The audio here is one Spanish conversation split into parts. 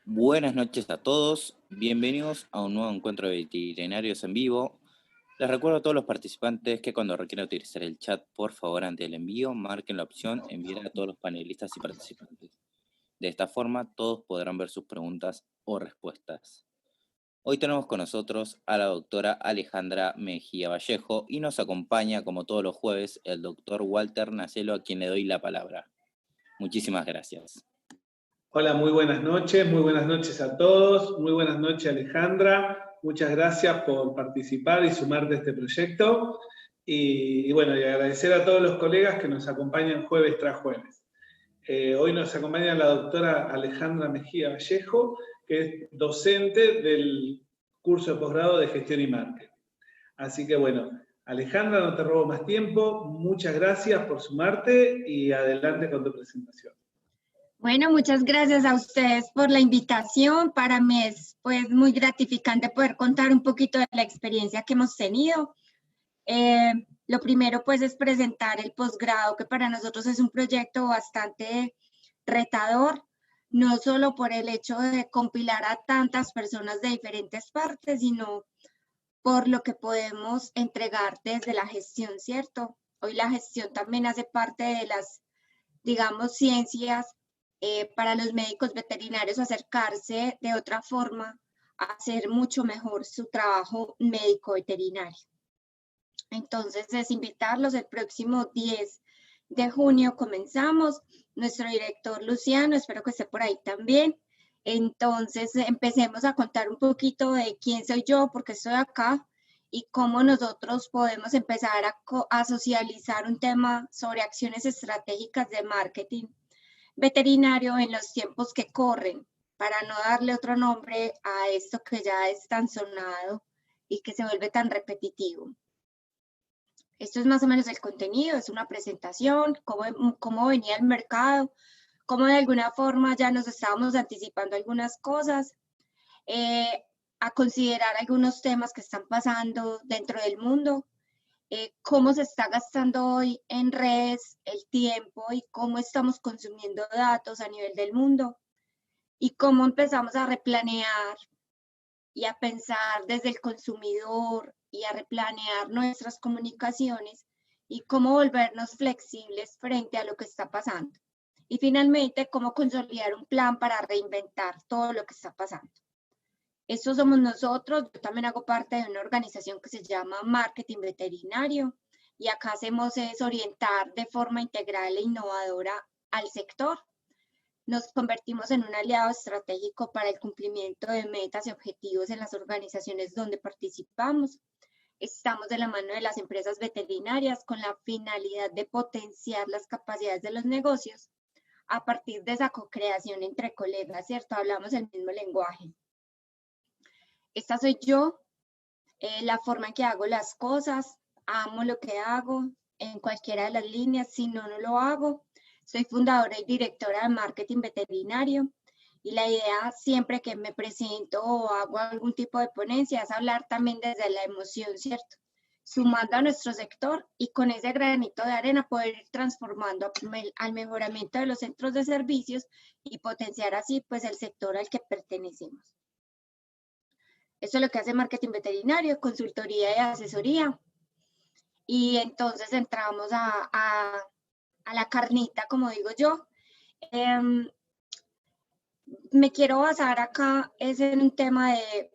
Buenas noches a todos, bienvenidos a un nuevo encuentro de veterinarios en vivo. Les recuerdo a todos los participantes que cuando requieran utilizar el chat, por favor, ante el envío, marquen la opción enviar a todos los panelistas y participantes. De esta forma, todos podrán ver sus preguntas o respuestas. Hoy tenemos con nosotros a la doctora Alejandra Mejía Vallejo y nos acompaña, como todos los jueves, el doctor Walter Nacelo, a quien le doy la palabra. Muchísimas gracias. Hola, muy buenas noches a todos, muy buenas noches Alejandra, muchas gracias por participar y sumarte a este proyecto y bueno, y agradecer a todos los colegas que nos acompañan jueves tras jueves. Hoy nos acompaña la doctora Alejandra Mejía Vallejo, que es docente del curso de posgrado de Gestión y Marketing. Así que bueno, Alejandra, no te robo más tiempo, muchas gracias por sumarte y adelante con tu presentación. Bueno, muchas gracias a ustedes por la invitación. Para mí es pues muy gratificante poder contar un poquito de la experiencia que hemos tenido. Lo primero pues es presentar el posgrado, que para nosotros es un proyecto bastante retador, no solo por el hecho de compilar a tantas personas de diferentes partes, sino por lo que podemos entregar desde la gestión, ¿cierto? Hoy la gestión también hace parte de las, digamos, ciencias para los médicos veterinarios acercarse de otra forma a hacer mucho mejor su trabajo médico veterinario. Entonces, es invitarlos el próximo 10 de junio comenzamos. Nuestro director Luciano, espero que esté por ahí también. Entonces, empecemos a contar un poquito de quién soy yo, por qué estoy acá y cómo nosotros podemos empezar a socializar un tema sobre acciones estratégicas de marketing veterinario en los tiempos que corren, para no darle otro nombre a esto que ya es tan sonado y que se vuelve tan repetitivo. Esto es más o menos el contenido, es una presentación, cómo venía el mercado, cómo de alguna forma ya nos estábamos anticipando algunas cosas, a considerar algunos temas que están pasando dentro del mundo, cómo se está gastando hoy en redes el tiempo y cómo estamos consumiendo datos a nivel del mundo y cómo empezamos a replanear y a pensar desde el consumidor y a replanear nuestras comunicaciones y cómo volvernos flexibles frente a lo que está pasando. Y finalmente, cómo consolidar un plan para reinventar todo lo que está pasando. Estos somos nosotros. Yo también hago parte de una organización que se llama Marketing Veterinario y acá hacemos es orientar de forma integral e innovadora al sector. Nos convertimos en un aliado estratégico para el cumplimiento de metas y objetivos en las organizaciones donde participamos. Estamos de la mano de las empresas veterinarias con la finalidad de potenciar las capacidades de los negocios a partir de esa co-creación entre colegas, ¿cierto? Hablamos el mismo lenguaje. Esta soy yo, la forma en que hago las cosas, amo lo que hago en cualquiera de las líneas, si no, no lo hago. Soy fundadora y directora de marketing veterinario y la idea siempre que me presento o hago algún tipo de ponencia es hablar también desde la emoción, ¿cierto? Sumando a nuestro sector y con ese granito de arena poder ir transformando al mejoramiento de los centros de servicios y potenciar así pues el sector al que pertenecemos. Eso es lo que hace marketing veterinario, consultoría y asesoría. Y entonces entramos a la carnita, como digo yo. Me quiero basar acá es en un tema de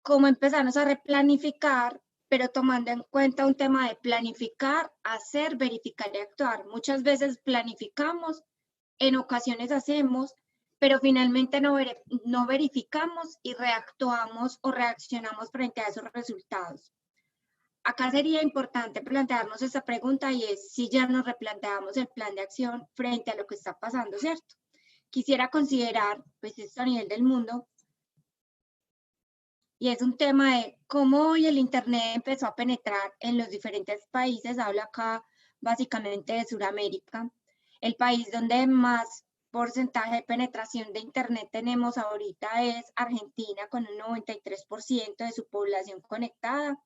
cómo empezarnos a replanificar, pero tomando en cuenta un tema de planificar, hacer, verificar y actuar. Muchas veces planificamos, en ocasiones hacemos, pero finalmente no verificamos y reactuamos o reaccionamos frente a esos resultados. Acá sería importante plantearnos esta pregunta y es si ya nos replanteamos el plan de acción frente a lo que está pasando, ¿cierto? Quisiera considerar, pues esto a nivel del mundo, y es un tema de cómo hoy el Internet empezó a penetrar en los diferentes países. Hablo acá básicamente de Sudamérica. El país donde más porcentaje de penetración de Internet tenemos ahorita es Argentina, con un 93% de su población conectada.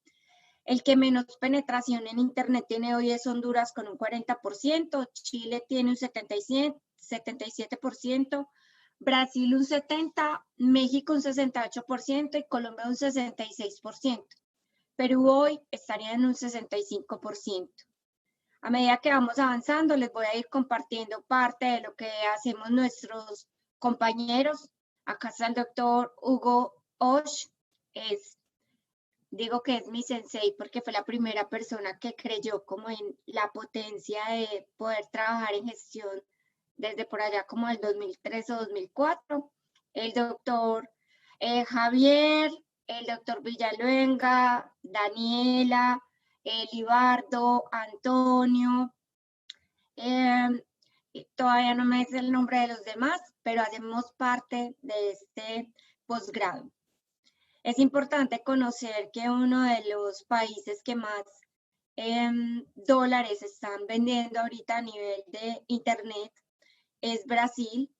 El que menos penetración en Internet tiene hoy es Honduras con un 40%, Chile tiene un 77%, Brasil un 70%, México un 68% y Colombia un 66%. Perú hoy estaría en un 65%. A medida que vamos avanzando, les voy a ir compartiendo parte de lo que hacemos nuestros compañeros. Acá está el doctor Hugo Osh. Digo que es mi sensei porque fue la primera persona que creyó como en la potencia de poder trabajar en gestión desde por allá como el 2003 o 2004. El doctor Javier, el doctor Villaluenga, Daniela, Libardo, Antonio, todavía no me sé el nombre de los demás, pero hacemos parte de este posgrado. Es importante conocer que uno de los países que más dólares están vendiendo ahorita a nivel de Internet es Brasil,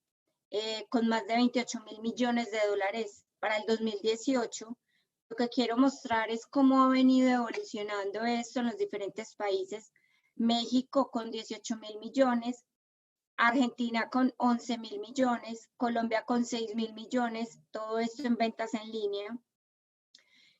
con más de 28.000 millones de dólares para el 2018. Lo que quiero mostrar es cómo ha venido evolucionando esto en los diferentes países. México con 18.000 millones, Argentina con 11.000 millones, Colombia con 6.000 millones, todo esto en ventas en línea.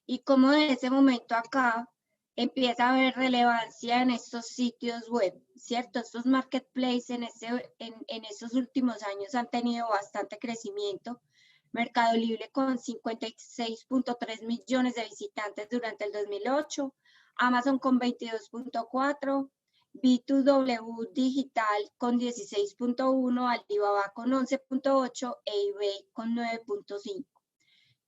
Y cómo de ese momento acá empieza a haber relevancia en estos sitios web, ¿cierto? Estos marketplaces en estos últimos años han tenido bastante crecimiento. Mercado Libre con 56.3 millones de visitantes durante el 2008, Amazon con 22.4, B2W Digital con 16.1, Alibaba con 11.8 e eBay con 9.5.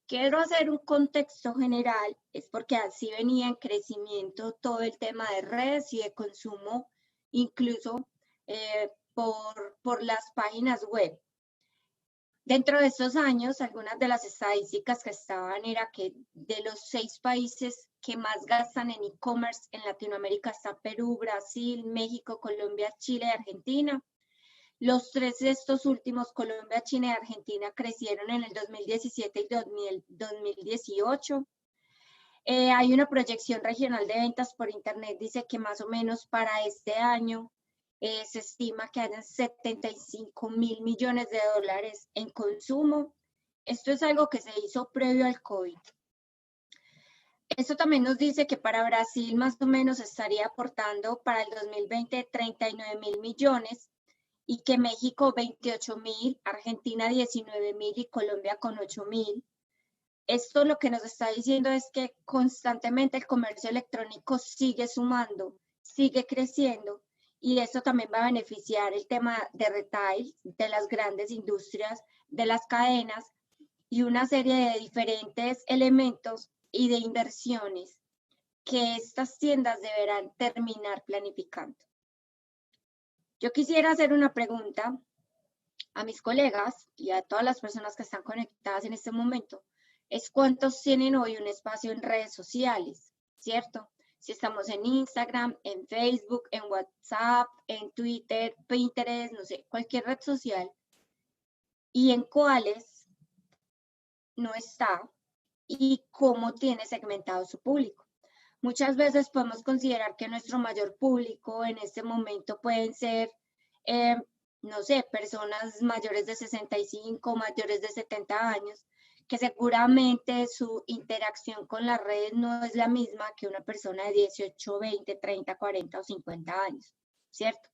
Quiero hacer un contexto general, es porque así venía en crecimiento todo el tema de redes y de consumo, incluso por las páginas web. Dentro de estos años, algunas de las estadísticas que estaban era que de los 6 países que más gastan en e-commerce en Latinoamérica está Perú, Brasil, México, Colombia, Chile y Argentina. Los 3 de estos últimos, Colombia, China y Argentina, crecieron en el 2017 y 2018. Hay una proyección regional de ventas por Internet, dice que más o menos para este año se estima que hayan 75.000 millones de dólares en consumo. Esto es algo que se hizo previo al COVID. Esto también nos dice que para Brasil más o menos estaría aportando para el 2020 39.000 millones y que México 28.000, Argentina 19.000 y Colombia con 8.000. Esto lo que nos está diciendo es que constantemente el comercio electrónico sigue sumando, sigue creciendo. Y esto también va a beneficiar el tema de retail, de las grandes industrias, de las cadenas y una serie de diferentes elementos y de inversiones que estas tiendas deberán terminar planificando. Yo quisiera hacer una pregunta a mis colegas y a todas las personas que están conectadas en este momento. Es cuántos tienen hoy un espacio en redes sociales, ¿cierto? Si estamos en Instagram, en Facebook, en WhatsApp, en Twitter, Pinterest, no sé, cualquier red social, y en cuáles no está y cómo tiene segmentado su público. Muchas veces podemos considerar que nuestro mayor público en este momento pueden ser, no sé, personas mayores de 65, mayores de 70 años, que seguramente su interacción con las redes no es la misma que una persona de 18, 20, 30, 40 o 50 años, ¿cierto?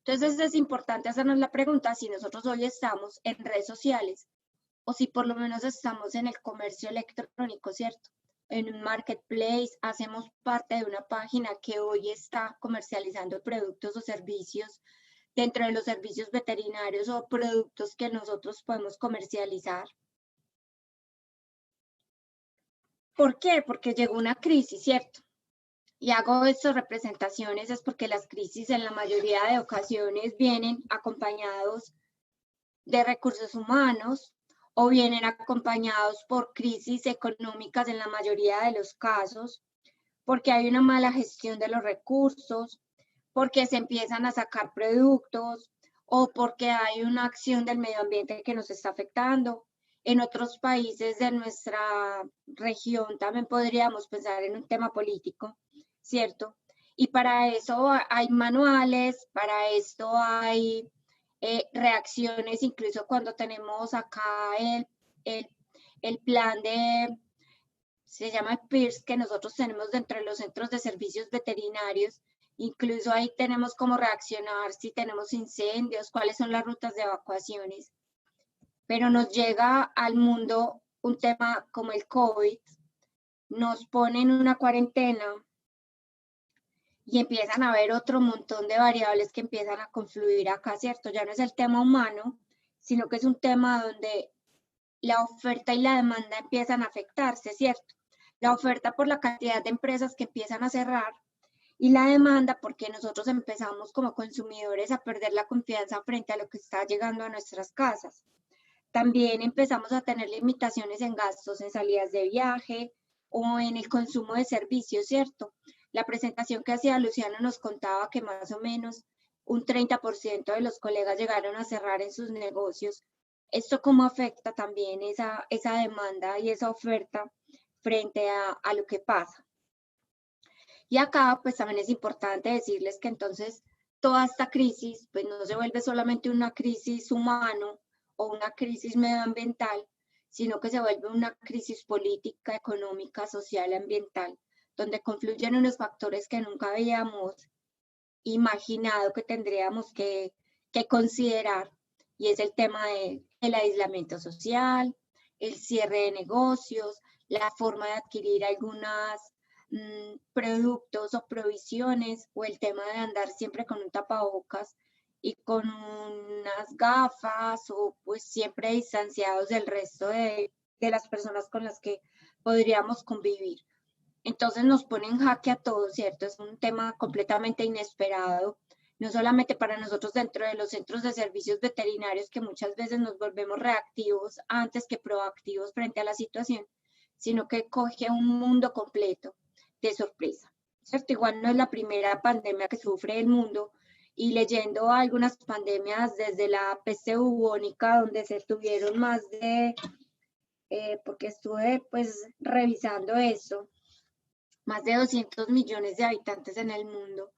Entonces es importante hacernos la pregunta si nosotros hoy estamos en redes sociales o si por lo menos estamos en el comercio electrónico, ¿cierto? En un marketplace, hacemos parte de una página que hoy está comercializando productos o servicios dentro de los servicios veterinarios o productos que nosotros podemos comercializar. ¿Por qué? Porque llegó una crisis, ¿cierto? Y hago estas representaciones es porque las crisis en la mayoría de ocasiones vienen acompañados de recursos humanos o vienen acompañados por crisis económicas en la mayoría de los casos, porque hay una mala gestión de los recursos, porque se empiezan a sacar productos o porque hay una acción del medio ambiente que nos está afectando. En otros países de nuestra región también podríamos pensar en un tema político, ¿cierto? Y para eso hay manuales, para esto hay reacciones, incluso cuando tenemos acá el plan se llama el PIRS, que nosotros tenemos dentro de los centros de servicios veterinarios. Incluso ahí tenemos cómo reaccionar si tenemos incendios, cuáles son las rutas de evacuaciones. Pero nos llega al mundo un tema como el COVID, nos ponen una cuarentena y empiezan a haber otro montón de variables que empiezan a confluir acá, ¿cierto? Ya no es el tema humano, sino que es un tema donde la oferta y la demanda empiezan a afectarse, ¿cierto? La oferta por la cantidad de empresas que empiezan a cerrar y la demanda porque nosotros empezamos como consumidores a perder la confianza frente a lo que está llegando a nuestras casas. También empezamos a tener limitaciones en gastos, en salidas de viaje o en el consumo de servicios, ¿cierto? La presentación que hacía Luciano nos contaba que más o menos un 30% de los colegas llegaron a cerrar en sus negocios. ¿Esto cómo afecta también esa demanda y esa oferta frente a lo que pasa? Y acá pues también es importante decirles que entonces toda esta crisis pues no se vuelve solamente una crisis humano o una crisis medioambiental, sino que se vuelve una crisis política, económica, social y ambiental, donde confluyen unos factores que nunca habíamos imaginado que tendríamos que considerar, y es el tema del aislamiento social, el cierre de negocios, la forma de adquirir algunas productos o provisiones, o el tema de andar siempre con un tapabocas y con unas gafas, o pues siempre distanciados del resto de las personas con las que podríamos convivir. Entonces nos pone en jaque a todos, ¿cierto? Es un tema completamente inesperado, no solamente para nosotros dentro de los centros de servicios veterinarios, que muchas veces nos volvemos reactivos antes que proactivos frente a la situación, sino que coge un mundo completo de sorpresa, ¿cierto? Igual no es la primera pandemia que sufre el mundo, y leyendo algunas pandemias desde la peste bubónica, donde se tuvieron más de, porque estuve pues revisando eso, más de 200 millones de habitantes en el mundo.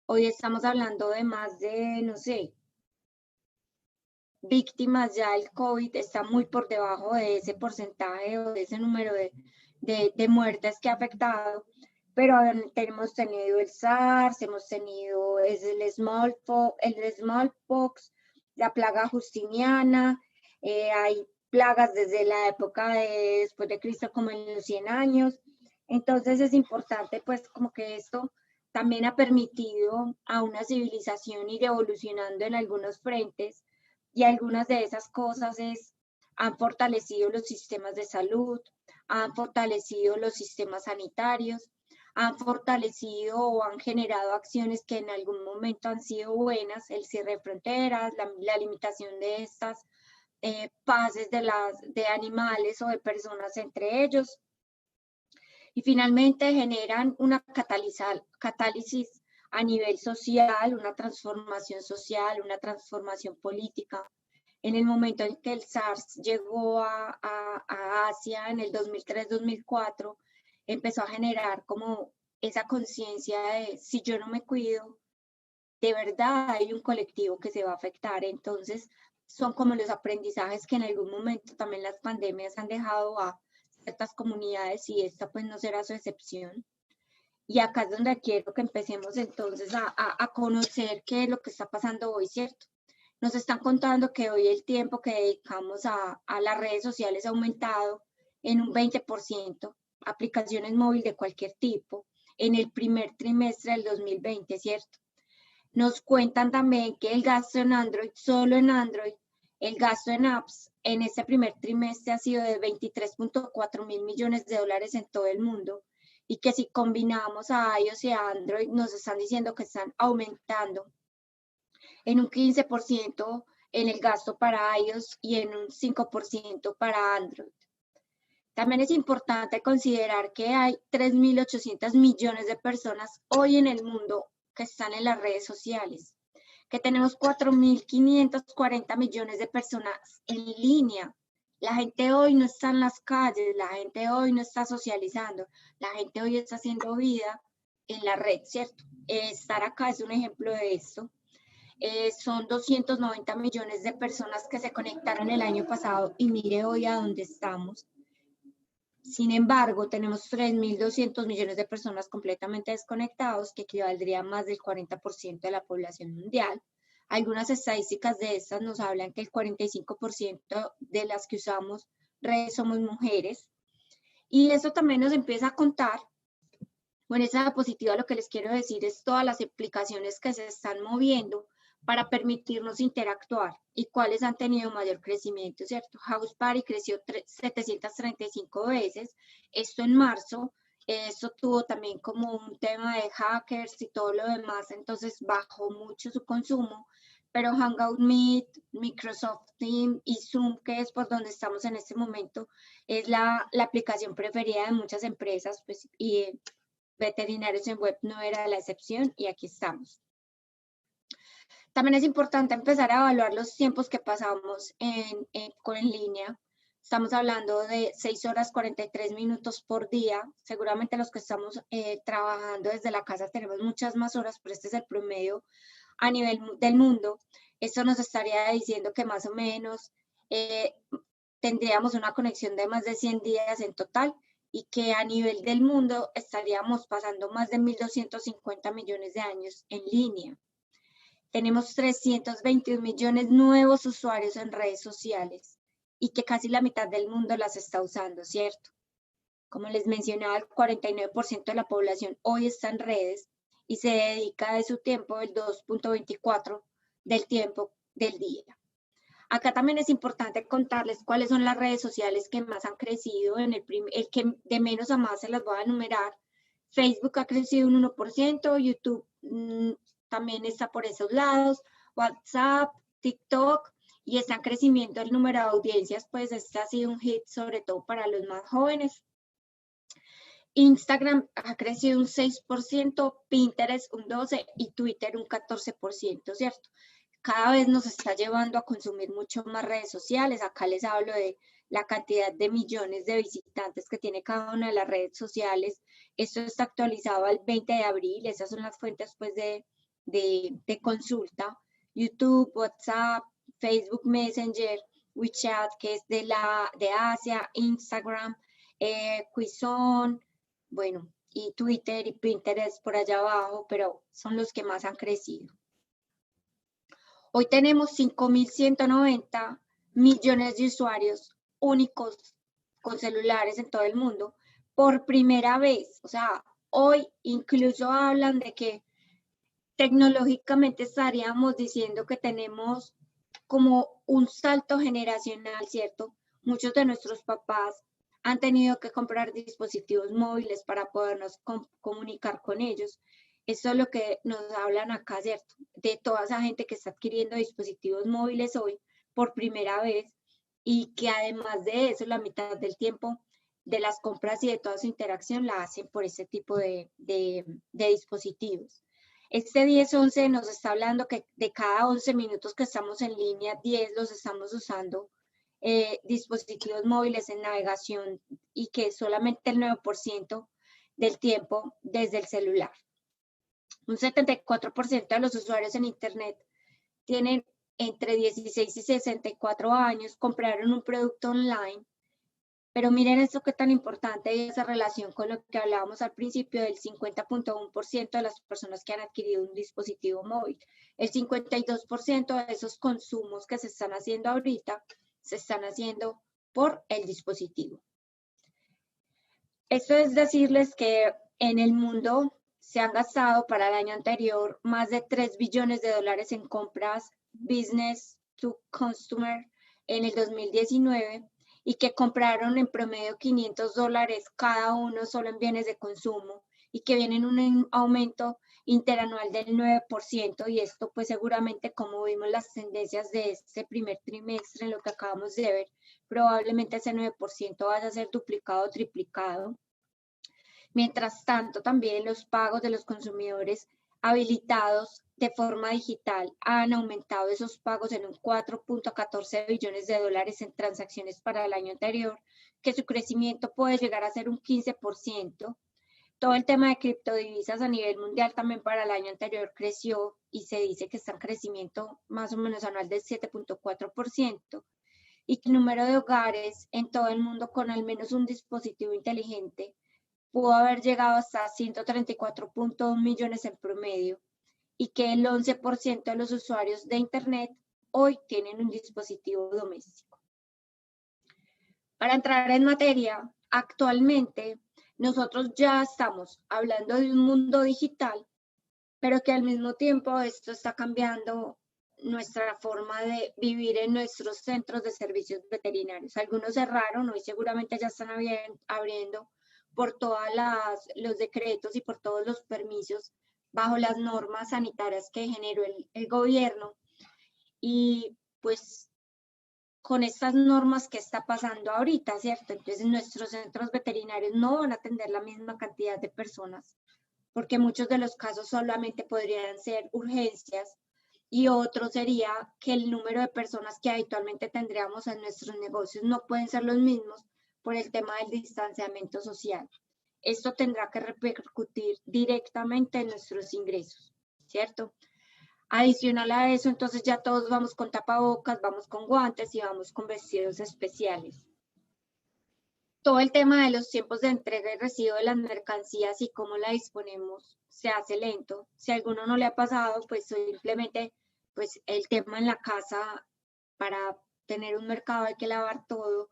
Hoy estamos hablando de más de, no sé, víctimas. Ya el COVID está muy por debajo de ese porcentaje o de ese número de muertes que ha afectado, pero hemos tenido el SARS, hemos tenido el smallpox, la plaga justiniana, hay plagas desde la época después de Cristo, como en los 100 años. Entonces es importante pues como que esto también ha permitido a una civilización ir evolucionando en algunos frentes, y algunas de esas cosas han fortalecido los sistemas de salud, han fortalecido los sistemas sanitarios, han fortalecido o han generado acciones que en algún momento han sido buenas, el cierre de fronteras, la limitación de estas pases de animales o de personas entre ellos. Y finalmente generan una catálisis a nivel social, una transformación social, una transformación política. En el momento en que el SARS llegó a Asia en el 2003-2004, empezó a generar como esa conciencia de si yo no me cuido, de verdad hay un colectivo que se va a afectar. Entonces son como los aprendizajes que en algún momento también las pandemias han dejado a ciertas comunidades, y esta pues no será su excepción. Y acá es donde quiero que empecemos entonces a conocer qué es lo que está pasando hoy, ¿cierto? Nos están contando que hoy el tiempo que dedicamos a las redes sociales ha aumentado en un 20%, aplicaciones móviles de cualquier tipo, en el primer trimestre del 2020, ¿cierto? Nos cuentan también que el gasto en Android, solo en Android, el gasto en apps en este primer trimestre ha sido de 23.4 mil millones de dólares en todo el mundo, y que si combinamos a iOS y a Android nos están diciendo que están aumentando en un 15% en el gasto para iOS y en un 5% para Android. También es importante considerar que hay 3.800 millones de personas hoy en el mundo que están en las redes sociales, que tenemos 4.540 millones de personas en línea. La gente hoy no está en las calles, la gente hoy no está socializando, la gente hoy está haciendo vida en la red, ¿cierto? Estar acá es un ejemplo de esto. Son 290 millones de personas que se conectaron el año pasado y mire hoy a dónde estamos. Sin embargo, tenemos 3.200 millones de personas completamente desconectados, que equivaldría a más del 40% de la población mundial. Algunas estadísticas de estas nos hablan que el 45% de las que usamos redes somos mujeres. Y eso también nos empieza a contar, bueno, esa diapositiva lo que les quiero decir es todas las aplicaciones que se están moviendo para permitirnos interactuar y cuáles han tenido mayor crecimiento, ¿cierto? House Party creció 735 veces, esto en marzo, eso tuvo también como un tema de hackers y todo lo demás, entonces bajó mucho su consumo, pero Hangout Meet, Microsoft Teams y Zoom, que es por donde estamos en este momento, es la aplicación preferida de muchas empresas, pues, y Veterinarios en Web no era la excepción y aquí estamos. También es importante empezar a evaluar los tiempos que pasamos en línea. Estamos hablando de 6 horas 43 minutos por día. Seguramente los que estamos trabajando desde la casa tenemos muchas más horas, pero este es el promedio a nivel del mundo. Esto nos estaría diciendo que más o menos tendríamos una conexión de más de 100 días en total y que a nivel del mundo estaríamos pasando más de 1.250 millones de años en línea. Tenemos 321 millones nuevos usuarios en redes sociales y que casi la mitad del mundo las está usando, ¿cierto? Como les mencionaba, el 49% de la población hoy está en redes y se dedica de su tiempo el 2.24 del tiempo del día. Acá también es importante contarles cuáles son las redes sociales que más han crecido, el que de menos a más se las voy a enumerar. Facebook ha crecido un 1%, YouTube también está por esos lados, WhatsApp, TikTok, y está en crecimiento el número de audiencias, pues este ha sido un hit sobre todo para los más jóvenes. Instagram ha crecido un 6%, Pinterest un 12% y Twitter un 14%, ¿cierto? Cada vez nos está llevando a consumir mucho más redes sociales. Acá les hablo de la cantidad de millones de visitantes que tiene cada una de las redes sociales. Esto está actualizado al 20 de abril. Esas son las fuentes pues, de consulta. YouTube, WhatsApp, Facebook Messenger, WeChat, que es de Asia, Instagram, Quizon, bueno, y Twitter y Pinterest por allá abajo, pero son los que más han crecido. Hoy tenemos 5.190 millones de usuarios únicos con celulares en todo el mundo por primera vez. O sea, hoy incluso hablan de que tecnológicamente estaríamos diciendo que tenemos como un salto generacional, ¿cierto? Muchos de nuestros papás han tenido que comprar dispositivos móviles para podernos comunicar con ellos. Eso es lo que nos hablan acá, ¿cierto? De toda esa gente que está adquiriendo dispositivos móviles hoy por primera vez y que además de eso, la mitad del tiempo de las compras y de toda su interacción la hacen por este tipo de dispositivos. Este 10-11 nos está hablando que de cada 11 minutos que estamos en línea, 10 los estamos usando dispositivos móviles en navegación y que solamente el 9% del tiempo desde el celular. Un 74% de los usuarios en Internet tienen entre 16 y 64 años, compraron un producto online, pero miren esto que tan importante es esa relación con lo que hablábamos al principio del 50.1% de las personas que han adquirido un dispositivo móvil. El 52% de esos consumos que se están haciendo ahorita se están haciendo por el dispositivo. Esto es decirles que en el mundo se han gastado para el año anterior más de 3 billones de dólares en compras business to consumer en el 2019 y que compraron en promedio $500 cada uno solo en bienes de consumo y que viene en un aumento interanual del 9% y esto pues seguramente como vimos las tendencias de este primer trimestre en lo que acabamos de ver, probablemente ese 9% vaya a ser duplicado o triplicado. Mientras tanto, también los pagos de los consumidores habilitados de forma digital han aumentado esos pagos en un 4.14 billones de dólares en transacciones para el año anterior, que su crecimiento puede llegar a ser un 15%. todo el tema de criptodivisas a nivel mundial también para el año anterior creció y se dice que está en crecimiento más o menos anual del 7.4%, y que el número de hogares en todo el mundo con al menos un dispositivo inteligente pudo haber llegado hasta 134.2 millones en promedio, y que el 11% de los usuarios de Internet hoy tienen un dispositivo doméstico. Para entrar en materia, actualmente nosotros ya estamos hablando de un mundo digital, pero que al mismo tiempo esto está cambiando nuestra forma de vivir en nuestros centros de servicios veterinarios. Algunos cerraron, hoy seguramente ya están abriendo por todos los decretos y por todos los permisos bajo las normas sanitarias que generó el gobierno. Y pues con estas normas que está pasando ahorita, ¿cierto? Entonces nuestros centros veterinarios no van a atender la misma cantidad de personas, porque muchos de los casos solamente podrían ser urgencias, y otro sería que el número de personas que habitualmente tendríamos en nuestros negocios no pueden ser los mismos por el tema del distanciamiento social. Esto tendrá que repercutir directamente en nuestros ingresos, ¿cierto? Adicional a eso, entonces ya todos vamos con tapabocas, vamos con guantes y vamos con vestidos especiales. Todo el tema de los tiempos de entrega y recibo de las mercancías y cómo la disponemos se hace lento. Si a alguno no le ha pasado, pues simplemente pues el tema en la casa, para tener un mercado hay que lavar todo.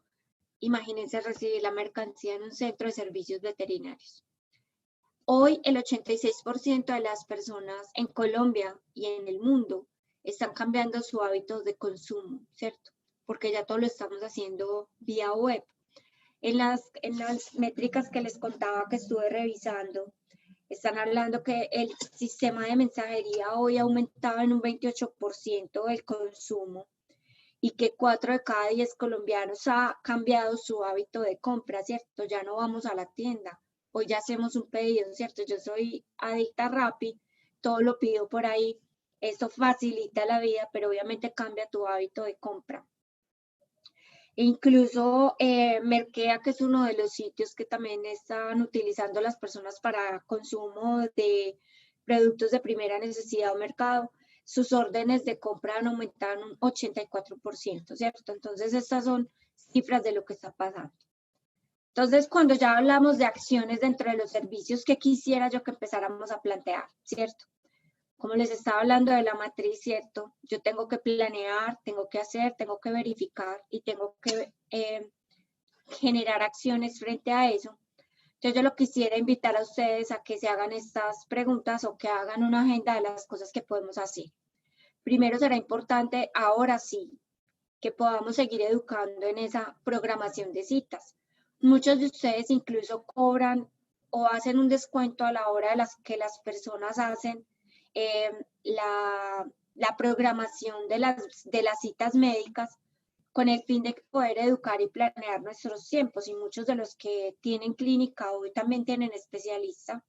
Imagínense recibir la mercancía en un centro de servicios veterinarios. Hoy el 86% de las personas en Colombia y en el mundo están cambiando su hábito de consumo, ¿cierto? Porque ya todo lo estamos haciendo vía web. En las métricas que les contaba que estuve revisando, están hablando que el sistema de mensajería hoy ha aumentado en un 28% el consumo, y que 4 de cada 10 colombianos ha cambiado su hábito de compra, ¿cierto? Ya no vamos a la tienda, hoy ya hacemos un pedido, ¿cierto? Yo soy adicta a Rappi, todo lo pido por ahí, eso facilita la vida, pero obviamente cambia tu hábito de compra. E incluso Merkea, que es uno de los sitios que también están utilizando las personas para consumo de productos de primera necesidad o mercado, sus órdenes de compra han aumentado un 84%, ¿cierto? Entonces estas son cifras de lo que está pasando. Entonces, cuando ya hablamos de acciones dentro de los servicios, que quisiera yo que empezáramos a plantear, ¿cierto? Como les estaba hablando de la matriz, ¿cierto? Yo tengo que planear, tengo que hacer, tengo que verificar y tengo que generar acciones frente a eso. Entonces yo lo quisiera invitar a ustedes a que se hagan estas preguntas o que hagan una agenda de las cosas que podemos hacer. Primero será importante, ahora sí, que podamos seguir educando en esa programación de citas. Muchos de ustedes incluso cobran o hacen un descuento a la hora de que las personas hacen la programación de las citas médicas, con el fin de poder educar y planear nuestros tiempos, y muchos de los que tienen clínica hoy también tienen especialista,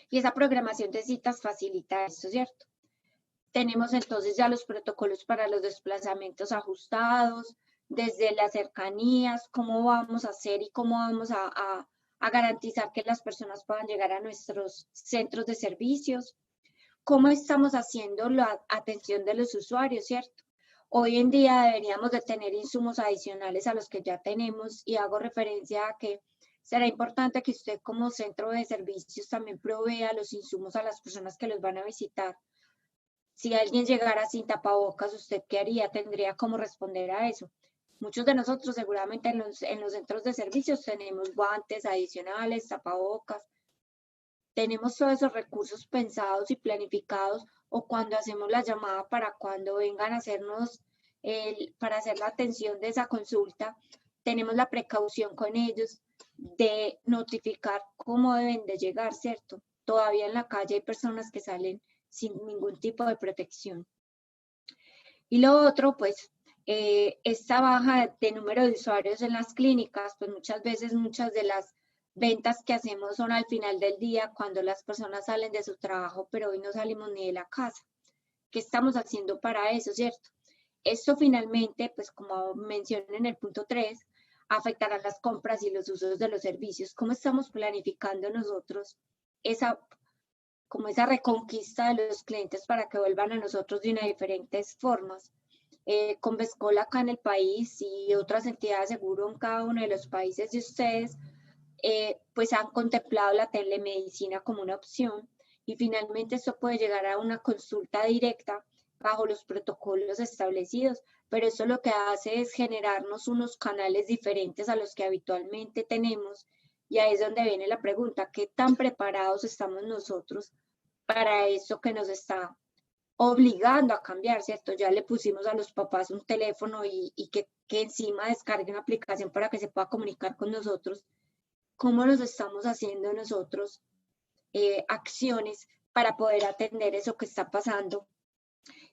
y esa programación de citas facilita esto, ¿cierto? Tenemos entonces ya los protocolos para los desplazamientos ajustados, desde las cercanías, cómo vamos a hacer y cómo vamos a garantizar que las personas puedan llegar a nuestros centros de servicios, cómo estamos haciendo la atención de los usuarios, ¿cierto? Hoy en día deberíamos de tener insumos adicionales a los que ya tenemos, y hago referencia a que será importante que usted como centro de servicios también provea los insumos a las personas que los van a visitar. Si alguien llegara sin tapabocas, ¿usted qué haría? Tendría cómo responder a eso. Muchos de nosotros seguramente en los centros de servicios tenemos guantes adicionales, tapabocas. Tenemos todos esos recursos pensados y planificados, o cuando hacemos la llamada para cuando vengan a hacernos, para hacer la atención de esa consulta, tenemos la precaución con ellos de notificar cómo deben de llegar, ¿cierto? Todavía en la calle hay personas que salen sin ningún tipo de protección. Y lo otro, pues, esta baja de número de usuarios en las clínicas, pues muchas veces muchas de las ventas que hacemos son al final del día, cuando las personas salen de su trabajo, pero hoy no salimos ni de la casa. ¿Qué estamos haciendo para eso, cierto? Esto finalmente, pues como mencioné en el punto 3, afectarán las compras y los usos de los servicios. ¿Cómo estamos planificando nosotros esa reconquista de los clientes para que vuelvan a nosotros de una diferentes formas? Con Vescola acá en el país y otras entidades seguro en cada uno de los países de ustedes, pues han contemplado la telemedicina como una opción y finalmente esto puede llegar a una consulta directa bajo los protocolos establecidos, pero eso lo que hace es generarnos unos canales diferentes a los que habitualmente tenemos y ahí es donde viene la pregunta, ¿qué tan preparados estamos nosotros para eso que nos está obligando a cambiar, ¿cierto? Ya le pusimos a los papás un teléfono y que encima descargue una aplicación para que se pueda comunicar con nosotros. ¿Cómo nos estamos haciendo nosotros acciones para poder atender eso que está pasando?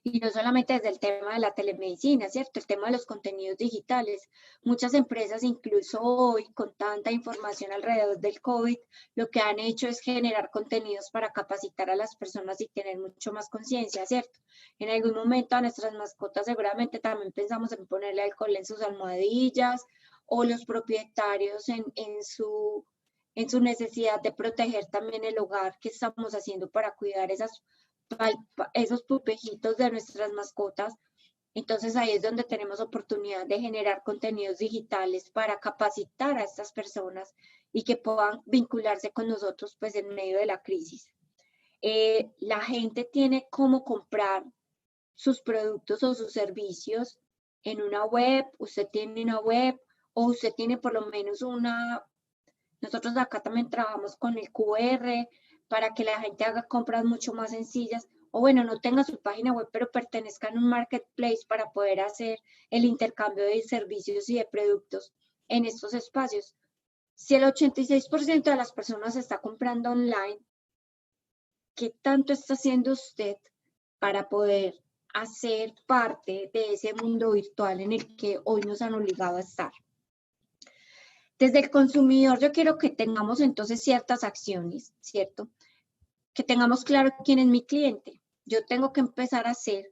Y no solamente desde el tema de la telemedicina, ¿cierto? El tema de los contenidos digitales. Muchas empresas, incluso hoy, con tanta información alrededor del COVID, lo que han hecho es generar contenidos para capacitar a las personas y tener mucho más conciencia, ¿cierto? En algún momento a nuestras mascotas seguramente también pensamos en ponerle alcohol en sus almohadillas o los propietarios en su necesidad de proteger también el hogar que estamos haciendo para cuidar esos pupejitos de nuestras mascotas. Entonces ahí es donde tenemos oportunidad de generar contenidos digitales para capacitar a estas personas y que puedan vincularse con nosotros pues en medio de la crisis. La gente tiene cómo comprar sus productos o sus servicios en una web, usted tiene una web o usted tiene por lo menos nosotros acá también trabajamos con el QR para que la gente haga compras mucho más sencillas, o bueno, no tenga su página web, pero pertenezca a un marketplace para poder hacer el intercambio de servicios y de productos en estos espacios. Si el 86% de las personas está comprando online, ¿qué tanto está haciendo usted para poder hacer parte de ese mundo virtual en el que hoy nos han obligado a estar? Desde el consumidor, yo quiero que tengamos entonces ciertas acciones, ¿cierto? Que tengamos claro quién es mi cliente. Yo tengo que empezar a hacer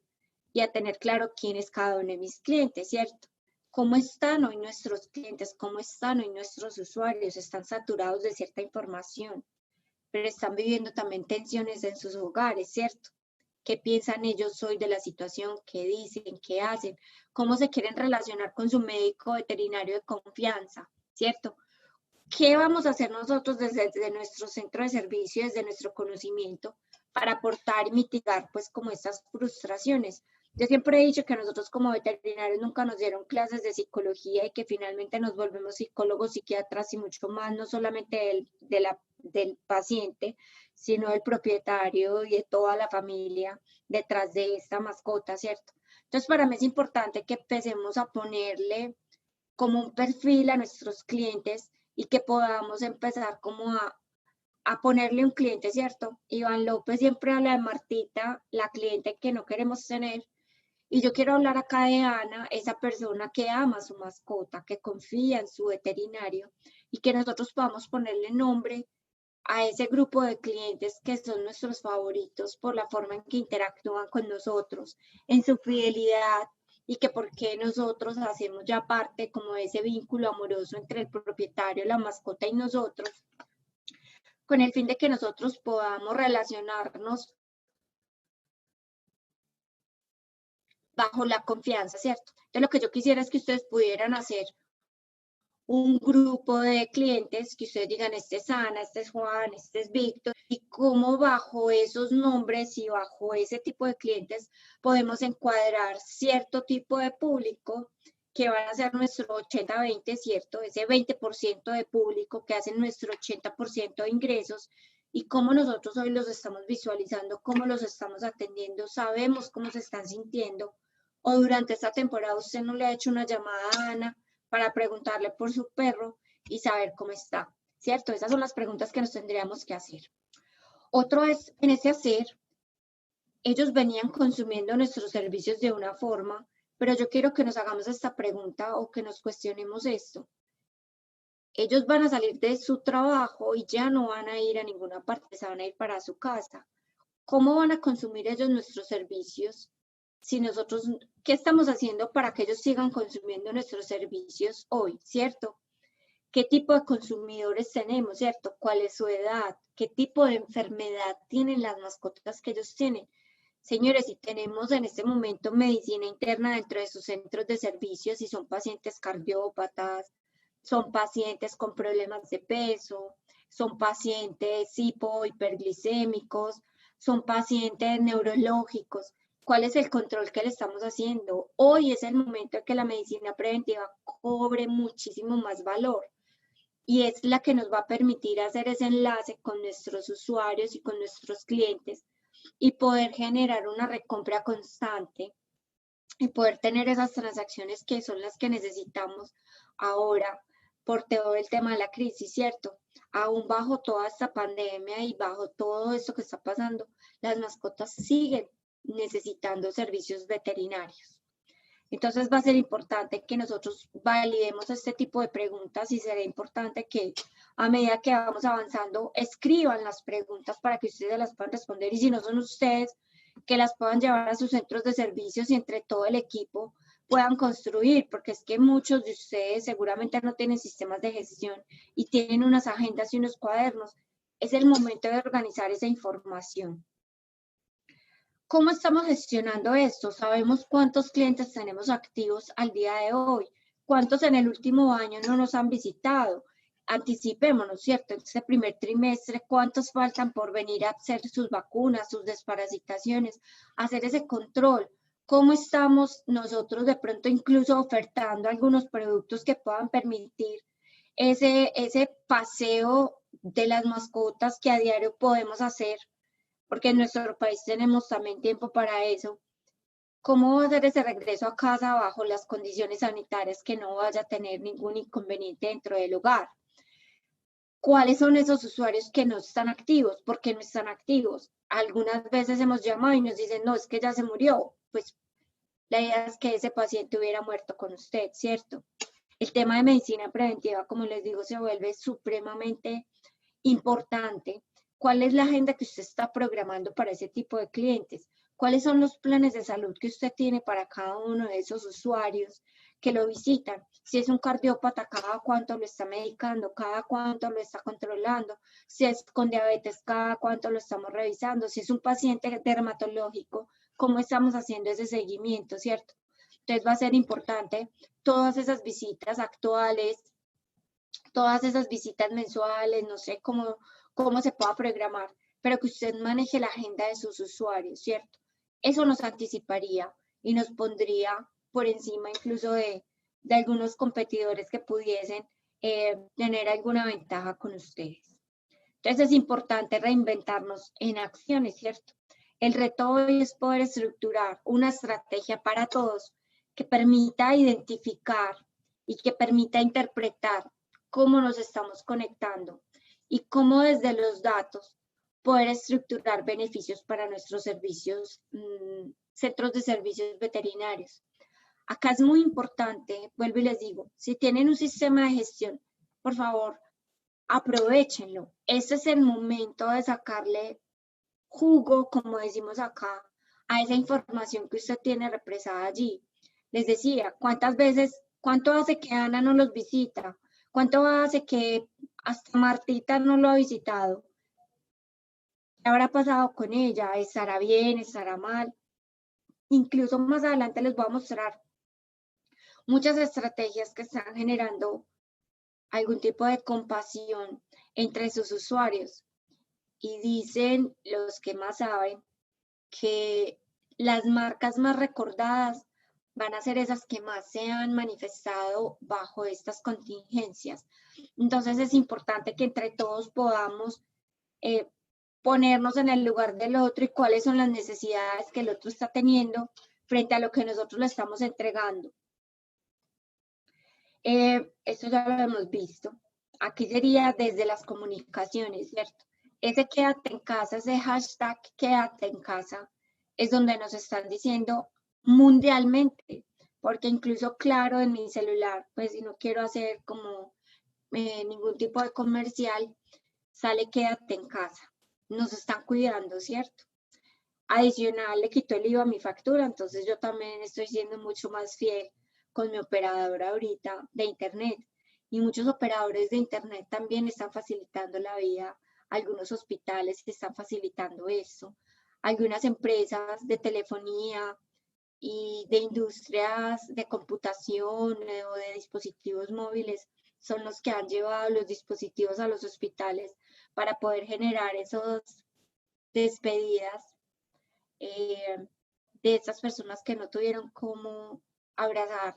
y a tener claro quién es cada uno de mis clientes, ¿cierto? ¿Cómo están hoy nuestros clientes? ¿Cómo están hoy nuestros usuarios? Están saturados de cierta información, pero están viviendo también tensiones en sus hogares, ¿cierto? ¿Qué piensan ellos hoy de la situación? ¿Qué dicen? ¿Qué hacen? ¿Cómo se quieren relacionar con su médico veterinario de confianza? ¿Cierto? ¿Qué vamos a hacer nosotros desde nuestro centro de servicio, desde nuestro conocimiento, para aportar y mitigar pues como estas frustraciones? Yo siempre he dicho que nosotros como veterinarios nunca nos dieron clases de psicología y que finalmente nos volvemos psicólogos, psiquiatras y mucho más, no solamente del paciente, sino del propietario y de toda la familia detrás de esta mascota, ¿cierto? Entonces para mí es importante que empecemos a ponerle como un perfil a nuestros clientes y que podamos empezar como a ponerle un cliente, ¿cierto? Iván López siempre habla de Martita, la cliente que no queremos tener, y yo quiero hablar acá de Ana, esa persona que ama a su mascota, que confía en su veterinario, y que nosotros podamos ponerle nombre a ese grupo de clientes que son nuestros favoritos por la forma en que interactúan con nosotros, en su fidelidad, y que porque nosotros hacemos ya parte como de ese vínculo amoroso entre el propietario, la mascota y nosotros, con el fin de que nosotros podamos relacionarnos bajo la confianza, ¿cierto? Entonces lo que yo quisiera es que ustedes pudieran hacer un grupo de clientes que ustedes digan, este es Ana, este es Juan, este es Víctor, y cómo bajo esos nombres y bajo ese tipo de clientes podemos encuadrar cierto tipo de público que van a ser nuestro 80-20, ¿cierto? Ese 20% de público que hacen nuestro 80% de ingresos y cómo nosotros hoy los estamos visualizando, cómo los estamos atendiendo, sabemos cómo se están sintiendo, o durante esta temporada usted no le ha hecho una llamada a Ana para preguntarle por su perro y saber cómo está, ¿cierto? Esas son las preguntas que nos tendríamos que hacer. Otro es, en ese hacer, ellos venían consumiendo nuestros servicios de una forma, pero yo quiero que nos hagamos esta pregunta o que nos cuestionemos esto. Ellos van a salir de su trabajo y ya no van a ir a ninguna parte, se van a ir para su casa. ¿Cómo van a consumir ellos nuestros servicios si nosotros, ¿qué estamos haciendo para que ellos sigan consumiendo nuestros servicios hoy, cierto? ¿Qué tipo de consumidores tenemos, cierto? ¿Cuál es su edad? ¿Qué tipo de enfermedad tienen las mascotas que ellos tienen? Señores, si tenemos en este momento medicina interna dentro de sus centros de servicios, si son pacientes cardiópatas, son pacientes con problemas de peso, son pacientes hiperglicémicos, son pacientes neurológicos. ¿Cuál es el control que le estamos haciendo? Hoy es el momento en que la medicina preventiva cobre muchísimo más valor y es la que nos va a permitir hacer ese enlace con nuestros usuarios y con nuestros clientes y poder generar una recompra constante y poder tener esas transacciones que son las que necesitamos ahora por todo el tema de la crisis, ¿cierto? Aún bajo toda esta pandemia y bajo todo esto que está pasando, las mascotas siguen necesitando servicios veterinarios. Entonces va a ser importante que nosotros validemos este tipo de preguntas y será importante que a medida que vamos avanzando escriban las preguntas para que ustedes las puedan responder y si no son ustedes, que las puedan llevar a sus centros de servicios y entre todo el equipo puedan construir, porque es que muchos de ustedes seguramente no tienen sistemas de gestión y tienen unas agendas y unos cuadernos. Es el momento de organizar esa información. ¿Cómo estamos gestionando esto? Sabemos cuántos clientes tenemos activos al día de hoy, cuántos en el último año no nos han visitado. Anticipémonos, ¿cierto? Este primer trimestre, ¿cuántos faltan por venir a hacer sus vacunas, sus desparasitaciones, hacer ese control? ¿Cómo estamos nosotros de pronto incluso ofertando algunos productos que puedan permitir ese paseo de las mascotas que a diario podemos hacer? Porque en nuestro país tenemos también tiempo para eso. ¿Cómo va a ser ese regreso a casa bajo las condiciones sanitarias que no vaya a tener ningún inconveniente dentro del hogar? ¿Cuáles son esos usuarios que no están activos? ¿Por qué no están activos? Algunas veces hemos llamado y nos dicen, no, es que ya se murió. Pues la idea es que ese paciente hubiera muerto con usted, ¿cierto? El tema de medicina preventiva, como les digo, se vuelve supremamente importante. ¿Cuál es la agenda que usted está programando para ese tipo de clientes? ¿Cuáles son los planes de salud que usted tiene para cada uno de esos usuarios que lo visitan? Si es un cardiópata, ¿cada cuánto lo está medicando? ¿Cada cuánto lo está controlando? Si es con diabetes, ¿cada cuánto lo estamos revisando? Si es un paciente dermatológico, ¿cómo estamos haciendo ese seguimiento, cierto? Entonces va a ser importante todas esas visitas actuales, todas esas visitas mensuales, no sé cómo se pueda programar, pero que usted maneje la agenda de sus usuarios, ¿cierto? Eso nos anticiparía y nos pondría por encima incluso de algunos competidores que pudiesen tener alguna ventaja con ustedes. Entonces es importante reinventarnos en acciones, ¿cierto? El reto hoy es poder estructurar una estrategia para todos que permita identificar y que permita interpretar cómo nos estamos conectando y cómo desde los datos poder estructurar beneficios para nuestros servicios, centros de servicios veterinarios. Acá es muy importante, vuelvo y les digo, si tienen un sistema de gestión, por favor, aprovéchenlo. Este es el momento de sacarle jugo, como decimos acá, a esa información que usted tiene represada allí. Les decía, cuánto hace que Ana no los visita? ¿Cuánto hace que hasta Martita no lo ha visitado? ¿Qué habrá pasado con ella? ¿Estará bien? ¿Estará mal? Incluso más adelante les voy a mostrar muchas estrategias que están generando algún tipo de compasión entre sus usuarios. Y dicen los que más saben que las marcas más recordadas van a ser esas que más se han manifestado bajo estas contingencias. Entonces es importante que entre todos podamos ponernos en el lugar del otro y cuáles son las necesidades que el otro está teniendo frente a lo que nosotros le estamos entregando. Esto ya lo hemos visto. Aquí sería desde las comunicaciones, ¿cierto? Ese quédate en casa, ese hashtag quédate en casa, es donde nos están diciendo mundialmente, porque incluso claro en mi celular, pues si no quiero hacer como ningún tipo de comercial, sale quédate en casa. Nos están cuidando, ¿cierto? Adicional, le quitó el IVA a mi factura, entonces yo también estoy siendo mucho más fiel con mi operadora ahorita de Internet. Y muchos operadores de Internet también están facilitando la vida. Algunos hospitales están facilitando eso. Algunas empresas de telefonía y de industrias de computación o de dispositivos móviles son los que han llevado los dispositivos a los hospitales para poder generar esas despedidas de estas personas que no tuvieron cómo abrazar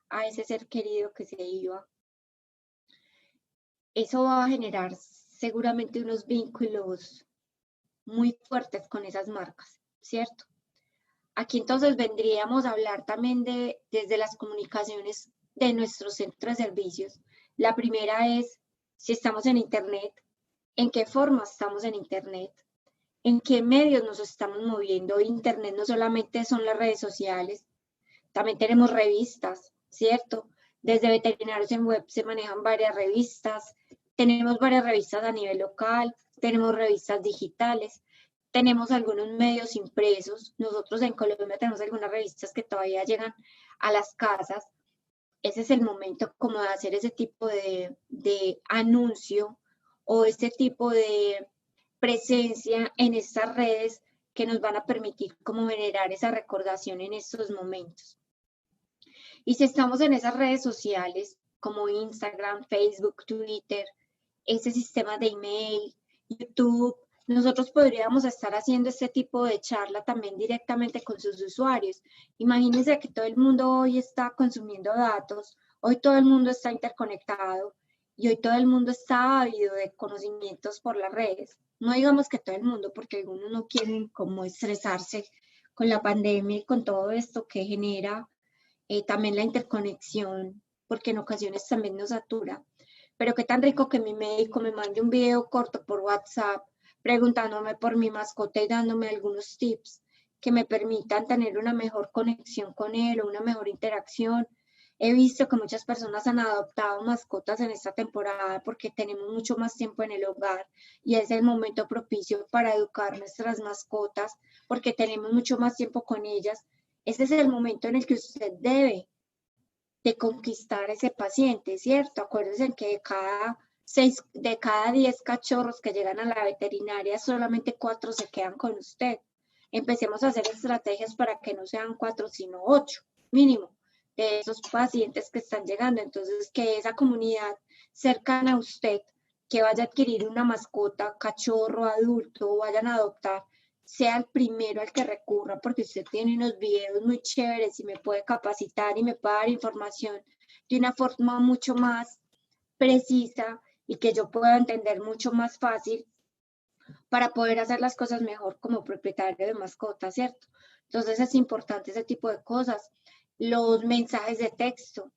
a ese ser querido que se iba. Eso va a generar seguramente unos vínculos muy fuertes con esas marcas, ¿cierto? Aquí entonces vendríamos a hablar también desde las comunicaciones de nuestros centros de servicios. La primera es si estamos en Internet, en qué forma estamos en Internet, en qué medios nos estamos moviendo. Internet no solamente son las redes sociales, también tenemos revistas, ¿cierto? Desde Veterinarios en Web se manejan varias revistas, tenemos varias revistas a nivel local, tenemos revistas digitales, tenemos algunos medios impresos. Nosotros en Colombia tenemos algunas revistas que todavía llegan a las casas. Ese es el momento como de hacer ese tipo de anuncio o ese tipo de presencia en estas redes que nos van a permitir como generar esa recordación en estos momentos. Y si estamos en esas redes sociales como Instagram, Facebook, Twitter, ese sistema de email, YouTube, nosotros podríamos estar haciendo este tipo de charla también directamente con sus usuarios. Imagínense que todo el mundo hoy está consumiendo datos, hoy todo el mundo está interconectado y hoy todo el mundo está ávido de conocimientos por las redes. No digamos que todo el mundo, porque algunos no quieren como estresarse con la pandemia y con todo esto que genera también la interconexión, porque en ocasiones también nos satura. Pero qué tan rico que mi médico me mande un video corto por WhatsApp preguntándome por mi mascota y dándome algunos tips que me permitan tener una mejor conexión con él o una mejor interacción. He visto que muchas personas han adoptado mascotas en esta temporada porque tenemos mucho más tiempo en el hogar y es el momento propicio para educar nuestras mascotas porque tenemos mucho más tiempo con ellas. Ese es el momento en el que usted debe de conquistar ese paciente, ¿cierto? Acuérdense que de cada 10 cachorros que llegan a la veterinaria, solamente 4 se quedan con usted. Empecemos a hacer estrategias para que no sean 4, sino 8, mínimo, de esos pacientes que están llegando. Entonces, que esa comunidad cercana a usted, que vaya a adquirir una mascota, cachorro, adulto, o vayan a adoptar, sea el primero al que recurra, porque usted tiene unos videos muy chéveres y me puede capacitar y me puede dar información de una forma mucho más precisa y que yo pueda entender mucho más fácil para poder hacer las cosas mejor como propietario de mascota, ¿cierto? Entonces es importante ese tipo de cosas. Los mensajes de texto,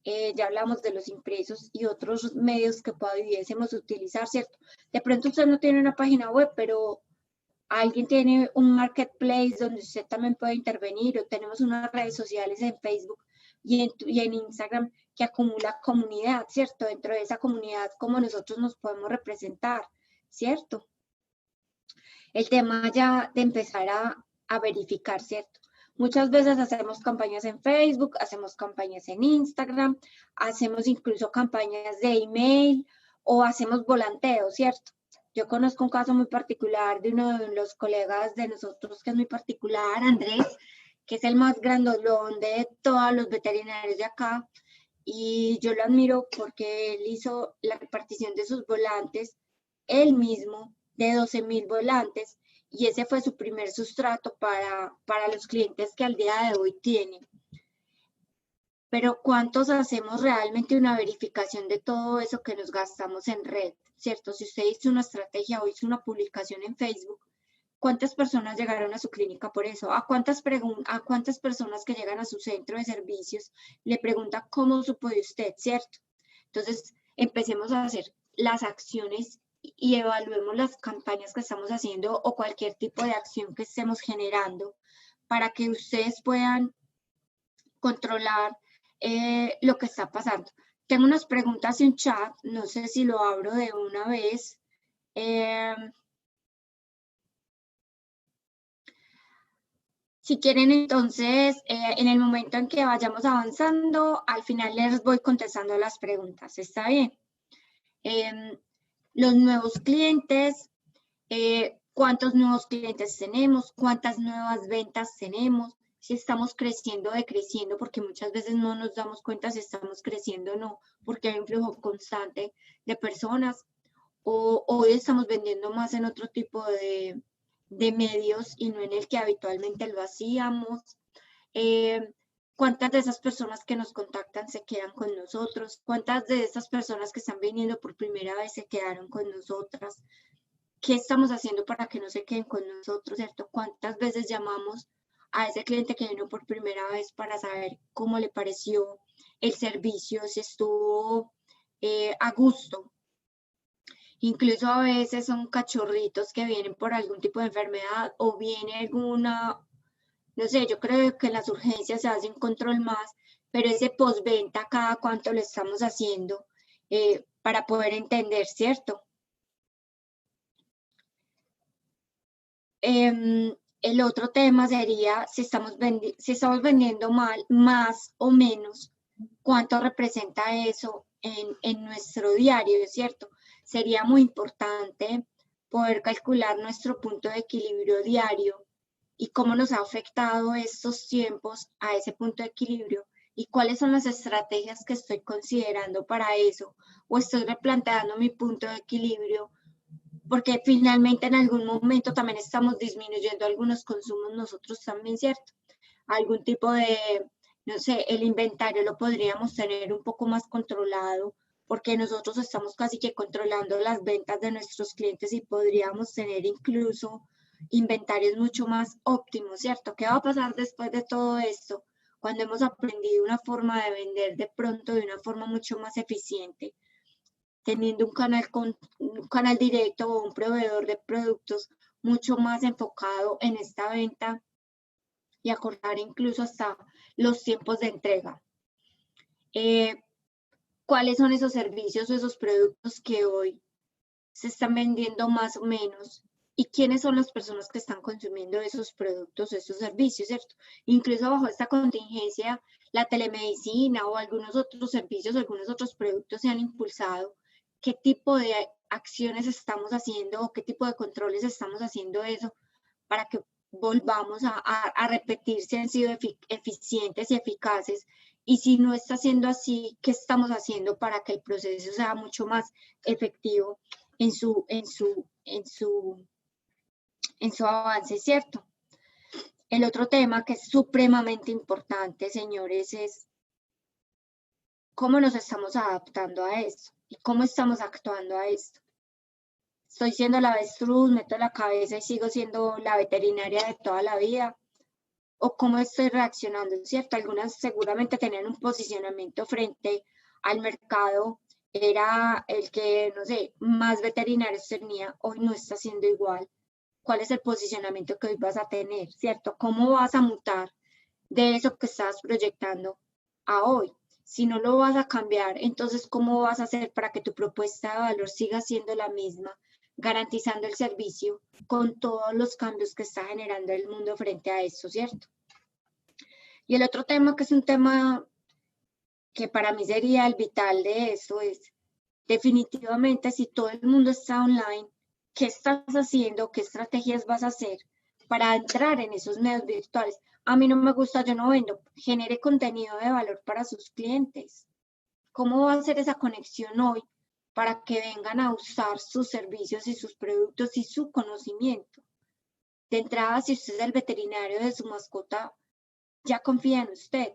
ya hablamos de los impresos y otros medios que pudiésemos utilizar, ¿cierto? De pronto usted no tiene una página web, pero alguien tiene un marketplace donde usted también puede intervenir, o tenemos unas redes sociales en Facebook y en Instagram que acumula comunidad, ¿cierto? Dentro de esa comunidad, cómo nosotros nos podemos representar, ¿cierto? El tema ya de empezar a verificar, ¿cierto? Muchas veces hacemos campañas en Facebook, hacemos campañas en Instagram, hacemos incluso campañas de email o hacemos volanteo, ¿cierto? Yo conozco un caso muy particular de uno de los colegas de nosotros que es muy particular, Andrés, que es el más grandolón de todos los veterinarios de acá, y yo lo admiro porque él hizo la repartición de sus volantes él mismo, de 12,000 volantes, y ese fue su primer sustrato para los clientes que al día de hoy tiene. Pero ¿cuántos hacemos realmente una verificación de todo eso que nos gastamos en red? ¿Cierto? Si usted hizo una estrategia o hizo una publicación en Facebook, ¿cuántas personas llegaron a su clínica por eso? ¿A cuántas personas que llegan a su centro de servicios le pregunta cómo supo de usted, ¿cierto? Entonces, empecemos a hacer las acciones y evaluemos las campañas que estamos haciendo o cualquier tipo de acción que estemos generando para que ustedes puedan controlar lo que está pasando. Tengo unas preguntas en chat, no sé si lo abro de una vez. Si quieren, entonces, en el momento en que vayamos avanzando, al final les voy contestando las preguntas. ¿Está bien? Los nuevos clientes, cuántos nuevos clientes tenemos, cuántas nuevas ventas tenemos, si estamos creciendo o decreciendo, porque muchas veces no nos damos cuenta si estamos creciendo o no, porque hay un flujo constante de personas, o hoy estamos vendiendo más en otro tipo de medios y no en el que habitualmente lo hacíamos. ¿Cuántas de esas personas que nos contactan se quedan con nosotros? ¿Cuántas de esas personas que están viniendo por primera vez se quedaron con nosotras? ¿Qué estamos haciendo para que no se queden con nosotros, cierto? ¿Cuántas veces llamamos a ese cliente que vino por primera vez para saber cómo le pareció el servicio, si estuvo a gusto? Incluso a veces son cachorritos que vienen por algún tipo de enfermedad o viene alguna, no sé, yo creo que en las urgencias se hace un control más, pero ese postventa, cada cuánto lo estamos haciendo para poder entender, ¿cierto? El otro tema sería si estamos vendiendo mal, más o menos, cuánto representa eso en nuestro diario, ¿cierto? Sería muy importante poder calcular nuestro punto de equilibrio diario y cómo nos ha afectado estos tiempos a ese punto de equilibrio y cuáles son las estrategias que estoy considerando para eso, o estoy replanteando mi punto de equilibrio, porque finalmente en algún momento también estamos disminuyendo algunos consumos nosotros también, ¿cierto? Algún tipo de, no sé, el inventario lo podríamos tener un poco más controlado, porque nosotros estamos casi que controlando las ventas de nuestros clientes y podríamos tener incluso inventarios mucho más óptimos, ¿cierto? ¿Qué va a pasar después de todo esto? Cuando hemos aprendido una forma de vender de pronto de una forma mucho más eficiente, teniendo un canal directo o un proveedor de productos mucho más enfocado en esta venta y acortar incluso hasta los tiempos de entrega. ¿Cuáles son esos servicios o esos productos que hoy se están vendiendo más o menos? ¿Y quiénes son las personas que están consumiendo esos productos, esos servicios, cierto? Incluso bajo esta contingencia, la telemedicina o algunos otros servicios, algunos otros productos se han impulsado. ¿Qué tipo de acciones estamos haciendo o qué tipo de controles estamos haciendo eso para que volvamos a repetir si han sido eficientes y eficaces? Y si no está siendo así, ¿qué estamos haciendo para que el proceso sea mucho más efectivo en su avance, ¿cierto? El otro tema que es supremamente importante, señores, es cómo nos estamos adaptando a esto y cómo estamos actuando a esto. Estoy siendo la avestruz, meto la cabeza y sigo siendo la veterinaria de toda la vida, o cómo estoy reaccionando, ¿cierto? Algunas seguramente tenían un posicionamiento frente al mercado, era el que, no sé, más veterinarios tenía, hoy no está siendo igual. ¿Cuál es el posicionamiento que hoy vas a tener, cierto? ¿Cómo vas a mutar de eso que estás proyectando a hoy? Si no lo vas a cambiar, entonces, ¿cómo vas a hacer para que tu propuesta de valor siga siendo la misma, garantizando el servicio con todos los cambios que está generando el mundo frente a eso, ¿cierto? Y el otro tema, que es un tema que para mí sería el vital de eso, es definitivamente si todo el mundo está online, ¿qué estás haciendo? ¿Qué estrategias vas a hacer para entrar en esos medios virtuales? A mí no me gusta, yo no vendo, genere contenido de valor para sus clientes. ¿Cómo va a ser esa conexión hoy para que vengan a usar sus servicios y sus productos y su conocimiento? De entrada, si usted es el veterinario de su mascota, ya confía en usted.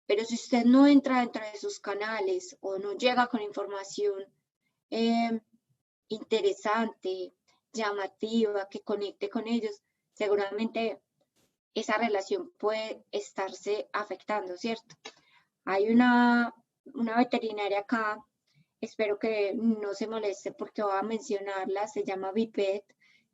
Pero si usted no entra dentro de sus canales o no llega con información interesante, llamativa, que conecte con ellos, seguramente esa relación puede estarse afectando, ¿cierto? Hay una veterinaria acá, espero que no se moleste porque voy a mencionarla, se llama Bipet,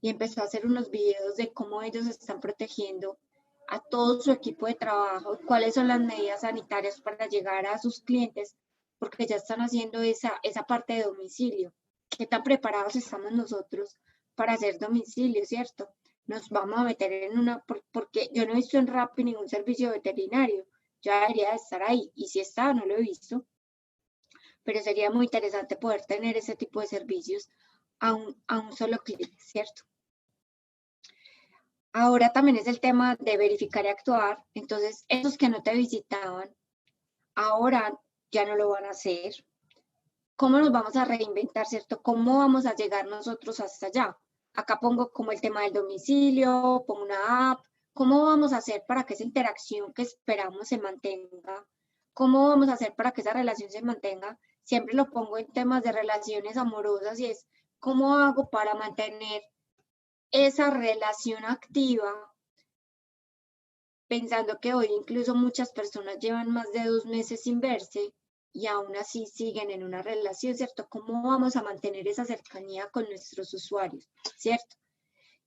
y empezó a hacer unos videos de cómo ellos están protegiendo a todo su equipo de trabajo, cuáles son las medidas sanitarias para llegar a sus clientes, porque ya están haciendo esa parte de domicilio. ¿Qué tan preparados estamos nosotros para hacer domicilio, cierto? nos vamos a meter en una, porque yo no he visto en Rappi ningún servicio veterinario, ya debería de estar ahí, y si está, no lo he visto, pero sería muy interesante poder tener ese tipo de servicios a un solo clic, ¿cierto? Ahora también es el tema de verificar y actuar, entonces esos que no te visitaban, ahora ya no lo van a hacer. ¿Cómo nos vamos a reinventar, cierto? ¿Cómo vamos a llegar nosotros hasta allá? Acá pongo como el tema del domicilio, pongo una app. ¿Cómo vamos a hacer para que esa interacción que esperamos se mantenga? ¿Cómo vamos a hacer para que esa relación se mantenga? Siempre lo pongo en temas de relaciones amorosas y es, ¿cómo hago para mantener esa relación activa? Pensando que hoy incluso muchas personas llevan más de 2 meses sin verse y aún así siguen en una relación, ¿cierto? ¿Cómo vamos a mantener esa cercanía con nuestros usuarios, ¿cierto?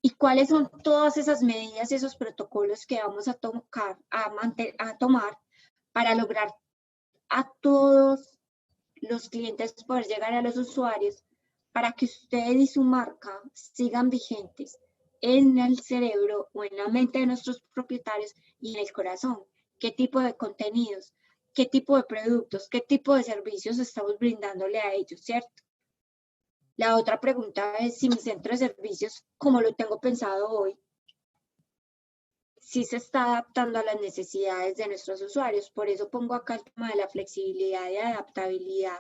¿Y cuáles son todas esas medidas, esos protocolos que vamos a tomar para lograr a todos los clientes poder llegar a los usuarios para que usted y su marca sigan vigentes en el cerebro o en la mente de nuestros propietarios y en el corazón? ¿Qué tipo de contenidos, qué tipo de productos, qué tipo de servicios estamos brindándole a ellos, cierto? La otra pregunta es si mi centro de servicios, como lo tengo pensado hoy, sí se está adaptando a las necesidades de nuestros usuarios. Por eso pongo acá el tema de la flexibilidad y adaptabilidad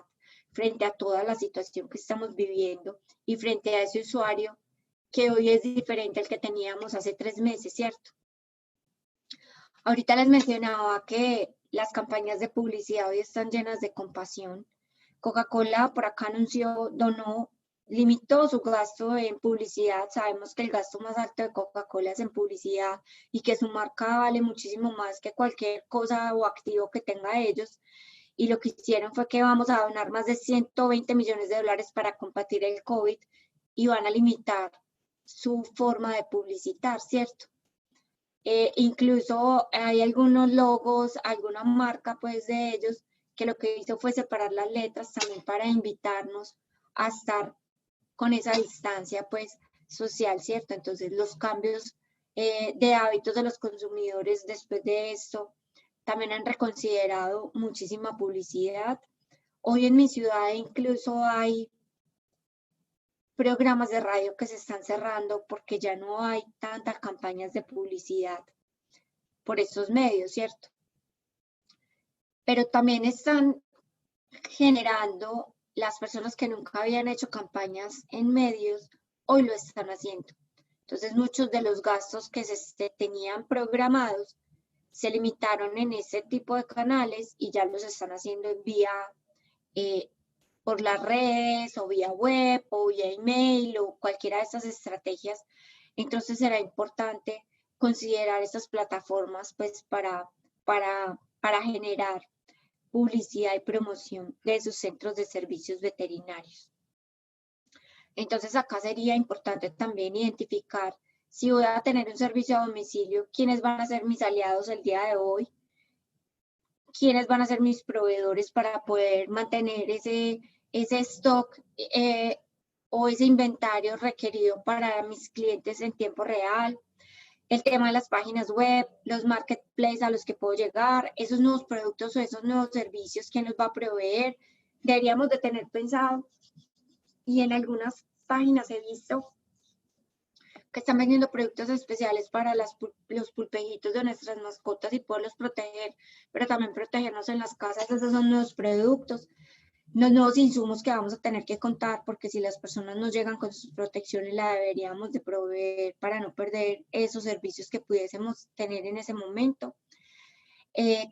frente a toda la situación que estamos viviendo y frente a ese usuario que hoy es diferente al que teníamos hace 3 meses, ¿cierto? Ahorita les mencionaba que las campañas de publicidad hoy están llenas de compasión. Coca-Cola por acá anunció, limitó su gasto en publicidad. Sabemos que el gasto más alto de Coca-Cola es en publicidad y que su marca vale muchísimo más que cualquier cosa o activo que tenga ellos. Y lo que hicieron fue que vamos a donar más de 120 millones de dólares para combatir el COVID y van a limitar su forma de publicitar, ¿cierto? Incluso hay algunos logos, alguna marca pues de ellos que lo que hizo fue separar las letras también para invitarnos a estar con esa distancia pues social, ¿cierto? Entonces los cambios de hábitos de los consumidores después de esto también han reconsiderado muchísima publicidad. Hoy en mi ciudad incluso hay programas de radio que se están cerrando porque ya no hay tantas campañas de publicidad por estos medios, ¿cierto? Pero también están generando las personas que nunca habían hecho campañas en medios, hoy lo están haciendo. Entonces muchos de los gastos que se tenían programados se limitaron en ese tipo de canales y ya los están haciendo en vía por las redes o vía web o vía email o cualquiera de estas estrategias. Entonces será importante considerar estas plataformas pues para generar publicidad y promoción de sus centros de servicios veterinarios. Entonces acá sería importante también identificar si voy a tener un servicio a domicilio, quiénes van a ser mis aliados el día de hoy, quiénes van a ser mis proveedores para poder mantener ese stock o ese inventario requerido para mis clientes en tiempo real. El tema de las páginas web, los marketplaces a los que puedo llegar, esos nuevos productos o esos nuevos servicios, ¿quién los va a proveer? Deberíamos de tener pensado, y en algunas páginas he visto que están vendiendo productos especiales para los pulpejitos de nuestras mascotas y poderlos proteger, pero también protegernos en las casas. Esos son nuevos productos, los nuevos insumos que vamos a tener que contar, porque si las personas no llegan con sus protecciones, la deberíamos de proveer para no perder esos servicios que pudiésemos tener en ese momento.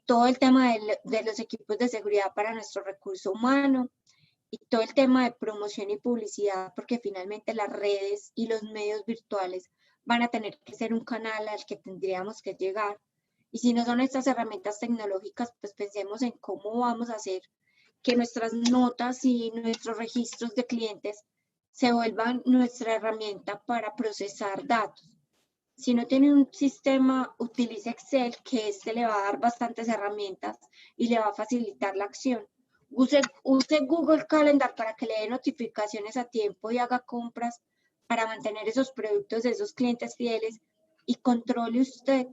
Todo el tema de los equipos de seguridad para nuestro recurso humano y todo el tema de promoción y publicidad, porque finalmente las redes y los medios virtuales van a tener que ser un canal al que tendríamos que llegar. Y si no son estas herramientas tecnológicas, pues pensemos en cómo vamos a hacer que nuestras notas y nuestros registros de clientes se vuelvan nuestra herramienta para procesar datos. Si no tiene un sistema, utilice Excel, que le va a dar bastantes herramientas y le va a facilitar la acción. Use Google Calendar para que le dé notificaciones a tiempo y haga compras para mantener esos productos de esos clientes fieles y controle usted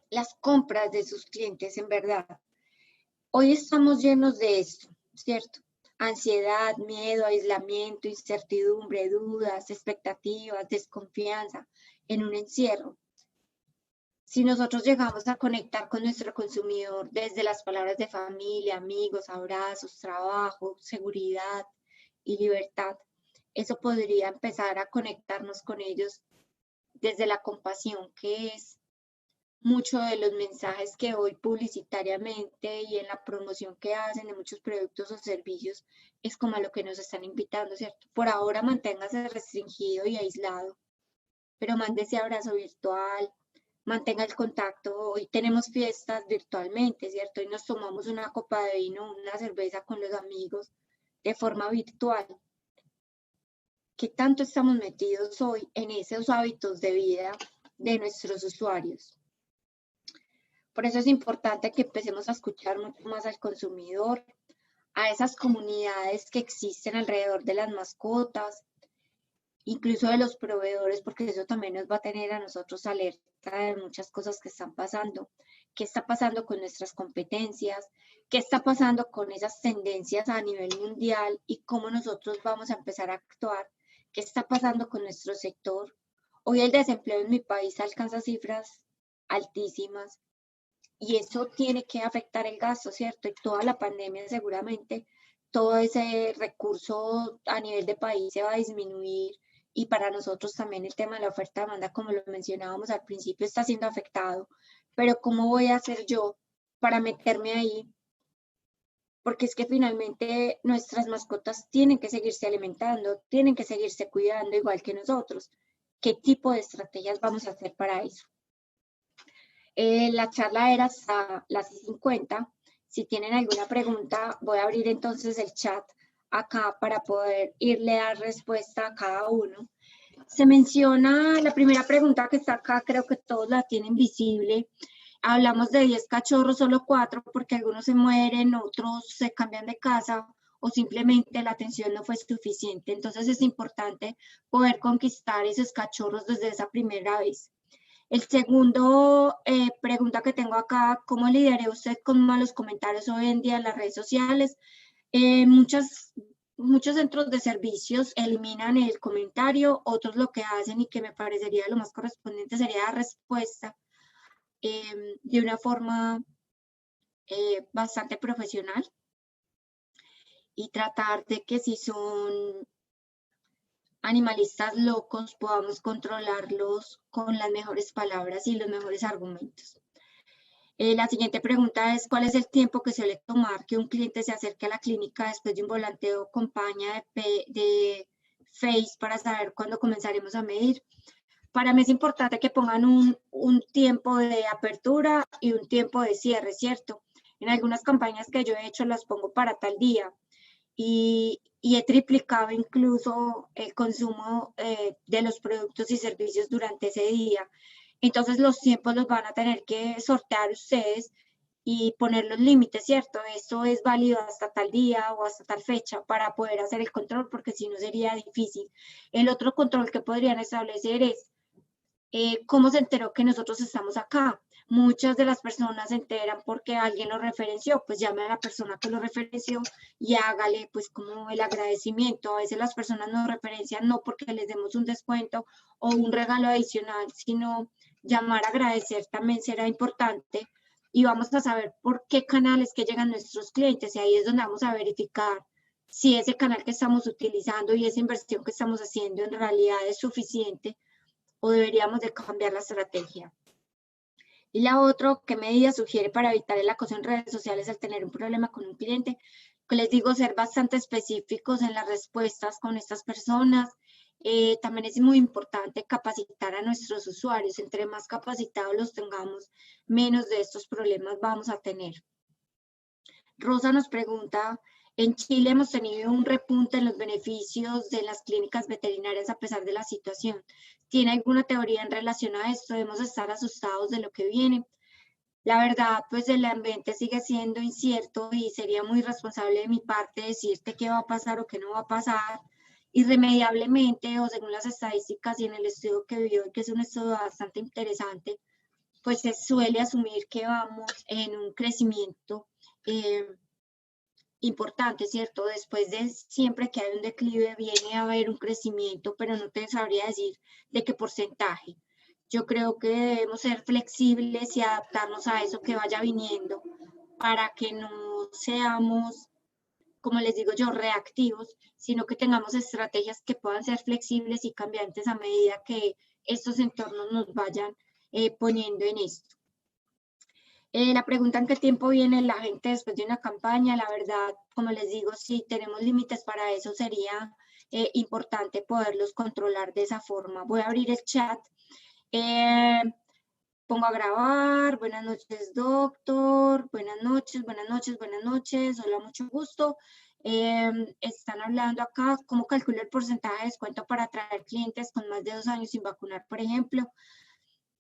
las compras de sus clientes en verdad. Hoy estamos llenos de esto, ¿cierto? Ansiedad, miedo, aislamiento, incertidumbre, dudas, expectativas, desconfianza en un encierro. Si nosotros llegamos a conectar con nuestro consumidor desde las palabras de familia, amigos, abrazos, trabajo, seguridad y libertad, eso podría empezar a conectarnos con ellos desde la compasión, que es mucho de los mensajes que hoy publicitariamente y en la promoción que hacen de muchos productos o servicios es como a lo que nos están invitando, ¿cierto? Por ahora manténgase restringido y aislado, pero mande ese abrazo virtual, mantenga el contacto. Hoy tenemos fiestas virtualmente, ¿cierto? Hoy nos tomamos una copa de vino, una cerveza con los amigos de forma virtual. ¿Qué tanto estamos metidos hoy en esos hábitos de vida de nuestros usuarios? Por eso es importante que empecemos a escuchar mucho más al consumidor, a esas comunidades que existen alrededor de las mascotas, incluso de los proveedores, porque eso también nos va a tener a nosotros alerta de muchas cosas que están pasando. ¿Qué está pasando con nuestras competencias? ¿Qué está pasando con esas tendencias a nivel mundial? ¿Y cómo nosotros vamos a empezar a actuar? ¿Qué está pasando con nuestro sector? Hoy el desempleo en mi país alcanza cifras altísimas y eso tiene que afectar el gasto, ¿cierto? Y toda la pandemia seguramente, todo ese recurso a nivel de país se va a disminuir y para nosotros también el tema de la oferta-demanda, como lo mencionábamos al principio, está siendo afectado. Pero ¿cómo voy a hacer yo para meterme ahí? Porque es que finalmente nuestras mascotas tienen que seguirse alimentando, tienen que seguirse cuidando igual que nosotros. ¿Qué tipo de estrategias vamos a hacer para eso? La charla era hasta las 50. Si tienen alguna pregunta, voy a abrir entonces el chat acá para poder irle a dar respuesta a cada uno. Se menciona la primera pregunta que está acá, creo que todos la tienen visible. Hablamos de 10 cachorros, solo 4, porque algunos se mueren, otros se cambian de casa o simplemente la atención no fue suficiente. Entonces es importante poder conquistar esos cachorros desde esa primera vez. El segundo pregunta que tengo acá, ¿cómo lidiaría usted con malos comentarios hoy en día en las redes sociales? Muchos centros de servicios eliminan el comentario, otros lo que hacen y que me parecería lo más correspondiente sería la respuesta de una forma bastante profesional y tratar de que si son animalistas locos podamos controlarlos con las mejores palabras y los mejores argumentos. La siguiente pregunta es, ¿cuál es el tiempo que suele tomar que un cliente se acerque a la clínica después de un volanteo con paña de Face para saber cuándo comenzaremos a medir? Para mí es importante que pongan un tiempo de apertura y un tiempo de cierre, ¿cierto? En algunas campañas que yo he hecho las pongo para tal día y he triplicado incluso el consumo de los productos y servicios durante ese día. Entonces los tiempos los van a tener que sortear ustedes y poner los límites, ¿cierto? Esto es válido hasta tal día o hasta tal fecha para poder hacer el control, porque si no sería difícil. El otro control que podrían establecer es cómo se enteró que nosotros estamos acá. Muchas de las personas se enteran porque alguien lo referenció, pues llame a la persona que lo referenció y hágale pues como el agradecimiento. A veces las personas nos referencian no porque les demos un descuento o un regalo adicional, sino llamar a agradecer también será importante y vamos a saber por qué canales que llegan nuestros clientes y ahí es donde vamos a verificar si ese canal que estamos utilizando y esa inversión que estamos haciendo en realidad es suficiente o deberíamos de cambiar la estrategia. Y la otra, ¿qué medidas sugiere para evitar el acoso en redes sociales al tener un problema con un cliente? Que les digo, ser bastante específicos en las respuestas con estas personas. También es muy importante capacitar a nuestros usuarios. Entre más capacitados los tengamos, menos de estos problemas vamos a tener. Rosa nos pregunta, en Chile hemos tenido un repunte en los beneficios de las clínicas veterinarias a pesar de la situación. ¿Tiene alguna teoría en relación a esto? ¿Debemos estar asustados de lo que viene? La verdad, pues el ambiente sigue siendo incierto y sería muy irresponsable de mi parte decirte qué va a pasar o qué no va a pasar. irremediablemente, o según las estadísticas y en el estudio que vio, que es un estudio bastante interesante, pues se suele asumir que vamos en un crecimiento importante, ¿cierto? Después de siempre que hay un declive, viene a haber un crecimiento, pero no te sabría decir de qué porcentaje. Yo creo que debemos ser flexibles y adaptarnos a eso que vaya viniendo para que no seamos, como les digo yo, reactivos, sino que tengamos estrategias que puedan ser flexibles y cambiantes a medida que estos entornos nos vayan poniendo en esto. La pregunta en qué tiempo viene la gente después de una campaña, la verdad, como les digo, si tenemos límites para eso, sería importante poderlos controlar de esa forma. Voy a abrir el chat. Pongo a grabar. Buenas noches, doctor. Buenas noches, buenas noches, buenas noches. Hola, mucho gusto. Están hablando acá, ¿cómo calculo el porcentaje de descuento para atraer clientes con más de 2 años sin vacunar, por ejemplo?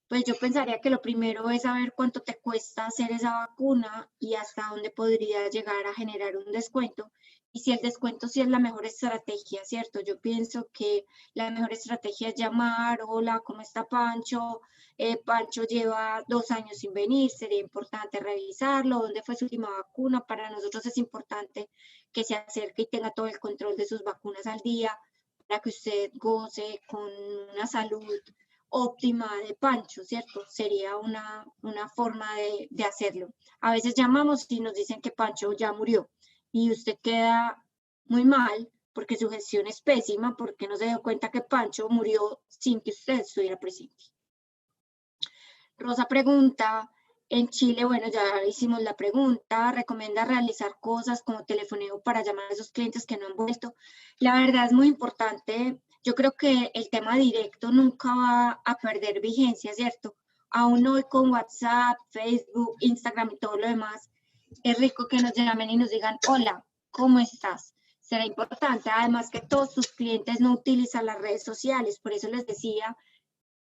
Pues yo pensaría que lo primero es saber cuánto te cuesta hacer esa vacuna y hasta dónde podría llegar a generar un descuento. Y si el descuento sí es la mejor estrategia, ¿cierto? Yo pienso que la mejor estrategia es llamar, hola, ¿cómo está Pancho? Pancho lleva 2 años sin venir, sería importante revisarlo, ¿dónde fue su última vacuna? Para nosotros es importante que se acerque y tenga todo el control de sus vacunas al día para que usted goce con una salud óptima de Pancho, ¿cierto? Sería una forma de hacerlo. A veces llamamos y nos dicen que Pancho ya murió y usted queda muy mal porque su gestión es pésima, porque no se dio cuenta que Pancho murió sin que usted estuviera presente. Rosa pregunta, en Chile, bueno, ya hicimos la pregunta, recomienda realizar cosas como telefoneo para llamar a esos clientes que no han vuelto. La verdad es muy importante. Yo creo que el tema directo nunca va a perder vigencia, ¿cierto? Aún hoy con WhatsApp, Facebook, Instagram y todo lo demás, es rico que nos llamen y nos digan, hola, ¿cómo estás? Será importante, además que todos sus clientes no utilizan las redes sociales, por eso les decía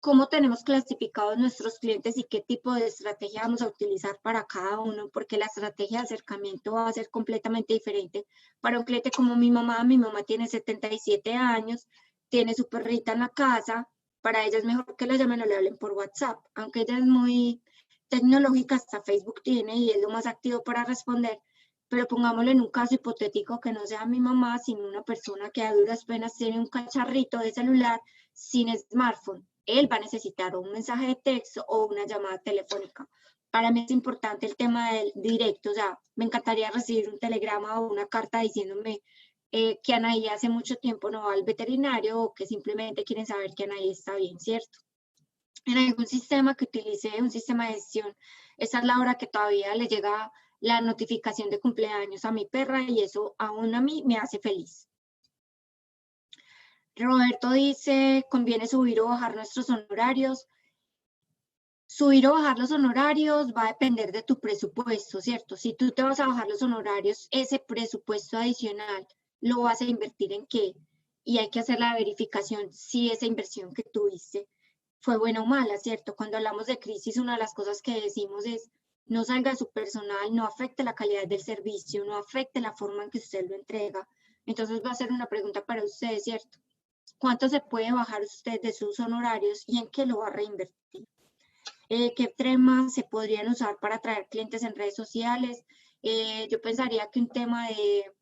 cómo tenemos clasificados nuestros clientes y qué tipo de estrategia vamos a utilizar para cada uno, porque la estrategia de acercamiento va a ser completamente diferente. Para un cliente como mi mamá tiene 77 años, tiene su perrita en la casa, para ella es mejor que la llamen o le hablen por WhatsApp, aunque ella es muy tecnológica, hasta Facebook tiene y es lo más activo para responder, pero pongámoslo en un caso hipotético que no sea mi mamá, sino una persona que a duras penas tiene un cacharrito de celular sin smartphone. Él va a necesitar un mensaje de texto o una llamada telefónica. Para mí es importante el tema del directo, o sea, me encantaría recibir un telegrama o una carta diciéndome que Anaí hace mucho tiempo no va al veterinario o que simplemente quieren saber que Anaí está bien, ¿cierto? En algún sistema que utilice un sistema de gestión, esa es la hora que todavía le llega la notificación de cumpleaños a mi perra y eso aún a mí me hace feliz. Roberto dice, ¿conviene subir o bajar nuestros honorarios? Subir o bajar los honorarios va a depender de tu presupuesto, ¿cierto? Si tú te vas a bajar los honorarios, ese presupuesto adicional lo vas a invertir en qué? Y hay que hacer la verificación si esa inversión que tuviste fue buena o mala, ¿cierto? Cuando hablamos de crisis, una de las cosas que decimos es, no salga de su personal, no afecte la calidad del servicio, no afecte la forma en que usted lo entrega. Entonces va a ser una pregunta para usted, ¿cierto? ¿Cuánto se puede bajar usted de sus honorarios y en qué lo va a reinvertir? ¿Qué temas se podrían usar para atraer clientes en redes sociales? Yo pensaría que un tema de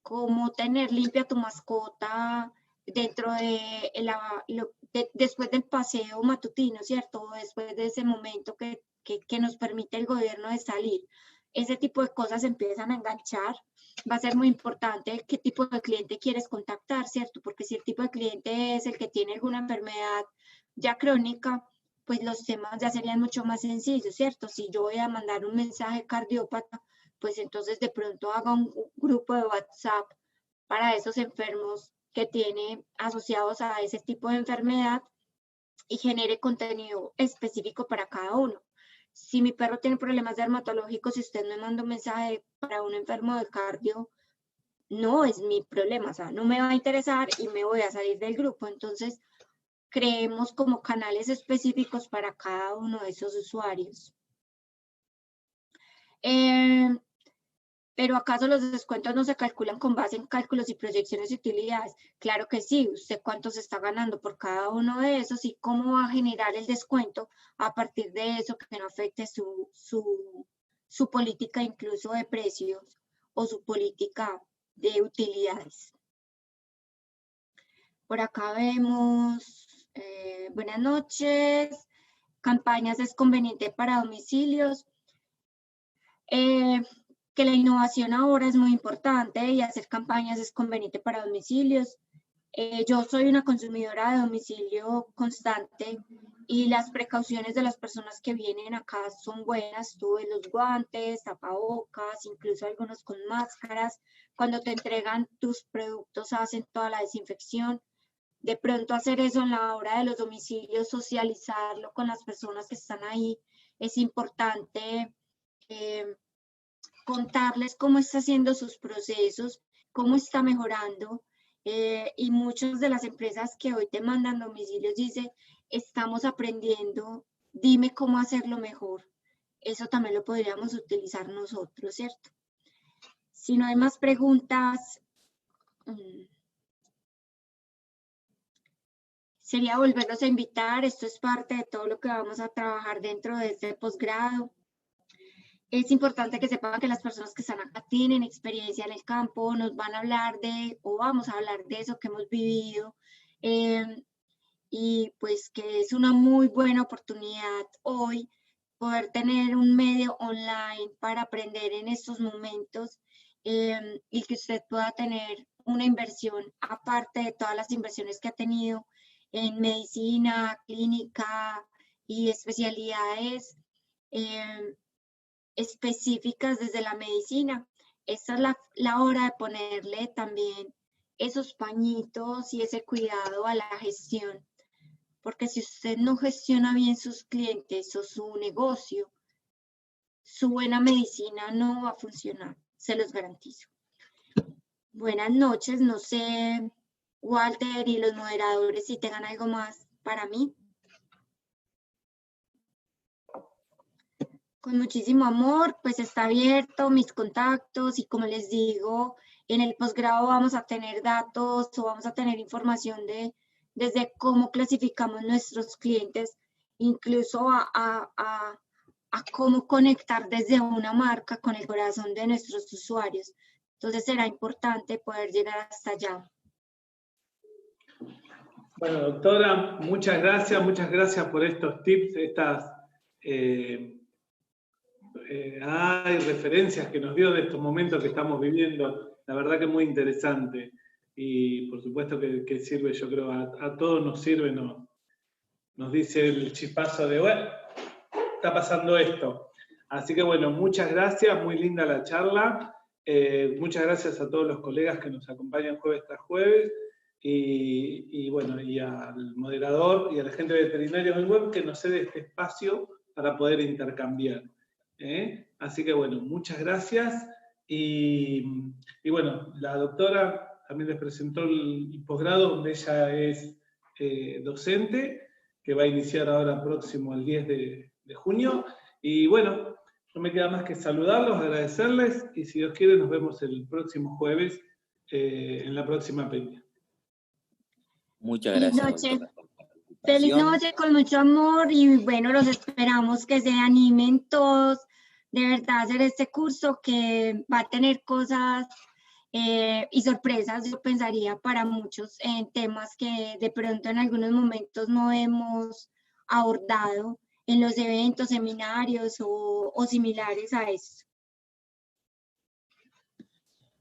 cómo tener limpia tu mascota dentro de, después del paseo matutino, ¿cierto? O después de ese momento que nos permite el gobierno de salir. Ese tipo de cosas empiezan a enganchar. Va a ser muy importante qué tipo de cliente quieres contactar, ¿cierto? Porque si el tipo de cliente es el que tiene alguna enfermedad ya crónica, pues los temas ya serían mucho más sencillos, ¿cierto? Si yo voy a mandar un mensaje cardiópata, pues entonces de pronto haga un grupo de WhatsApp para esos enfermos que tiene asociados a ese tipo de enfermedad y genere contenido específico para cada uno. Si mi perro tiene problemas dermatológicos y usted me manda un mensaje para un enfermo de cardio, no es mi problema, o sea, no me va a interesar y me voy a salir del grupo. Entonces, creemos como canales específicos para cada uno de esos usuarios. ¿Pero acaso los descuentos no se calculan con base en cálculos y proyecciones de utilidades? Claro que sí. ¿Usted cuánto se está ganando por cada uno de esos y cómo va a generar el descuento a partir de eso que no afecte su política incluso de precios o su política de utilidades? Por acá vemos, buenas noches, campañas es conveniente para domicilios. Que la innovación ahora es muy importante y hacer campañas es conveniente para domicilios. Yo soy una consumidora de domicilio constante y las precauciones de las personas que vienen acá son buenas. Tuve los guantes, tapabocas, incluso algunos con máscaras. Cuando te entregan tus productos hacen toda la desinfección. De pronto hacer eso en la hora de los domicilios, socializarlo con las personas que están ahí, es importante. Contarles cómo está haciendo sus procesos, cómo está mejorando, y muchas de las empresas que hoy te mandan domicilios dicen, estamos aprendiendo, dime cómo hacerlo mejor. Eso también lo podríamos utilizar nosotros, ¿cierto? Si no hay más preguntas, sería volverlos a invitar. Esto es parte de todo lo que vamos a trabajar dentro de este posgrado. Es importante que sepan que las personas que están acá tienen experiencia en el campo, nos van a hablar o vamos a hablar de eso que hemos vivido, y pues que es una muy buena oportunidad hoy poder tener un medio online para aprender en estos momentos, y que usted pueda tener una inversión aparte de todas las inversiones que ha tenido en medicina, clínica y especialidades específicas desde la medicina. Esta es la hora de ponerle también esos pañitos y ese cuidado a la gestión, porque si usted no gestiona bien sus clientes o su negocio, su buena medicina no va a funcionar, se los garantizo. Buenas noches, no sé, Walter y los moderadores, si tengan algo más para mí. Con muchísimo amor, pues está abierto mis contactos y como les digo, en el posgrado vamos a tener datos o vamos a tener información desde cómo clasificamos nuestros clientes, incluso a cómo conectar desde una marca con el corazón de nuestros usuarios. Entonces será importante poder llegar hasta allá. Bueno, doctora, muchas gracias por estos tips, estas referencias que nos dio de estos momentos que estamos viviendo. La verdad que es muy interesante y por supuesto que sirve, yo creo, a todos nos sirve, nos dice el chispazo de, bueno, está pasando esto. Así que bueno, muchas gracias, muy linda la charla. Muchas gracias a todos los colegas que nos acompañan jueves tras jueves. Y bueno, y al moderador y a la gente veterinaria del web que nos cede este espacio para poder intercambiar. Así que bueno, muchas gracias. Y bueno, la doctora también les presentó el posgrado donde ella es docente, que va a iniciar ahora próximo el 10 de junio. Y bueno, no me queda más que saludarlos, agradecerles y si Dios quiere nos vemos el próximo jueves en la próxima peña. Muchas gracias, doctora. Feliz noche, con mucho amor y bueno, los esperamos que se animen todos de verdad a hacer este curso que va a tener cosas y sorpresas, yo pensaría, para muchos en temas que de pronto en algunos momentos no hemos abordado en los eventos, seminarios o similares a esto.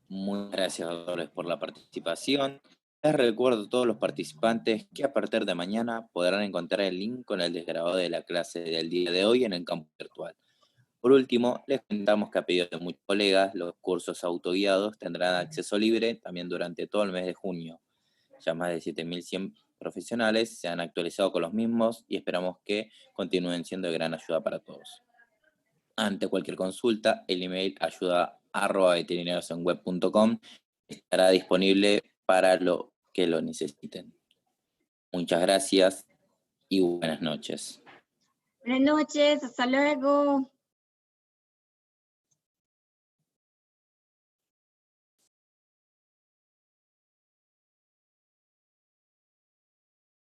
Muchas gracias, doctores, por la participación. Les recuerdo a todos los participantes que a partir de mañana podrán encontrar el link con el desgrabado de la clase del día de hoy en el campus virtual. Por último, les comentamos que a pedido de muchos colegas, los cursos autoguiados tendrán acceso libre también durante todo el mes de junio. Ya más de 7.100 profesionales se han actualizado con los mismos y esperamos que continúen siendo de gran ayuda para todos. Ante cualquier consulta, el email ayuda@veterinariosenweb.com estará disponible para lo que lo necesiten. Muchas gracias y buenas noches. Buenas noches, hasta luego.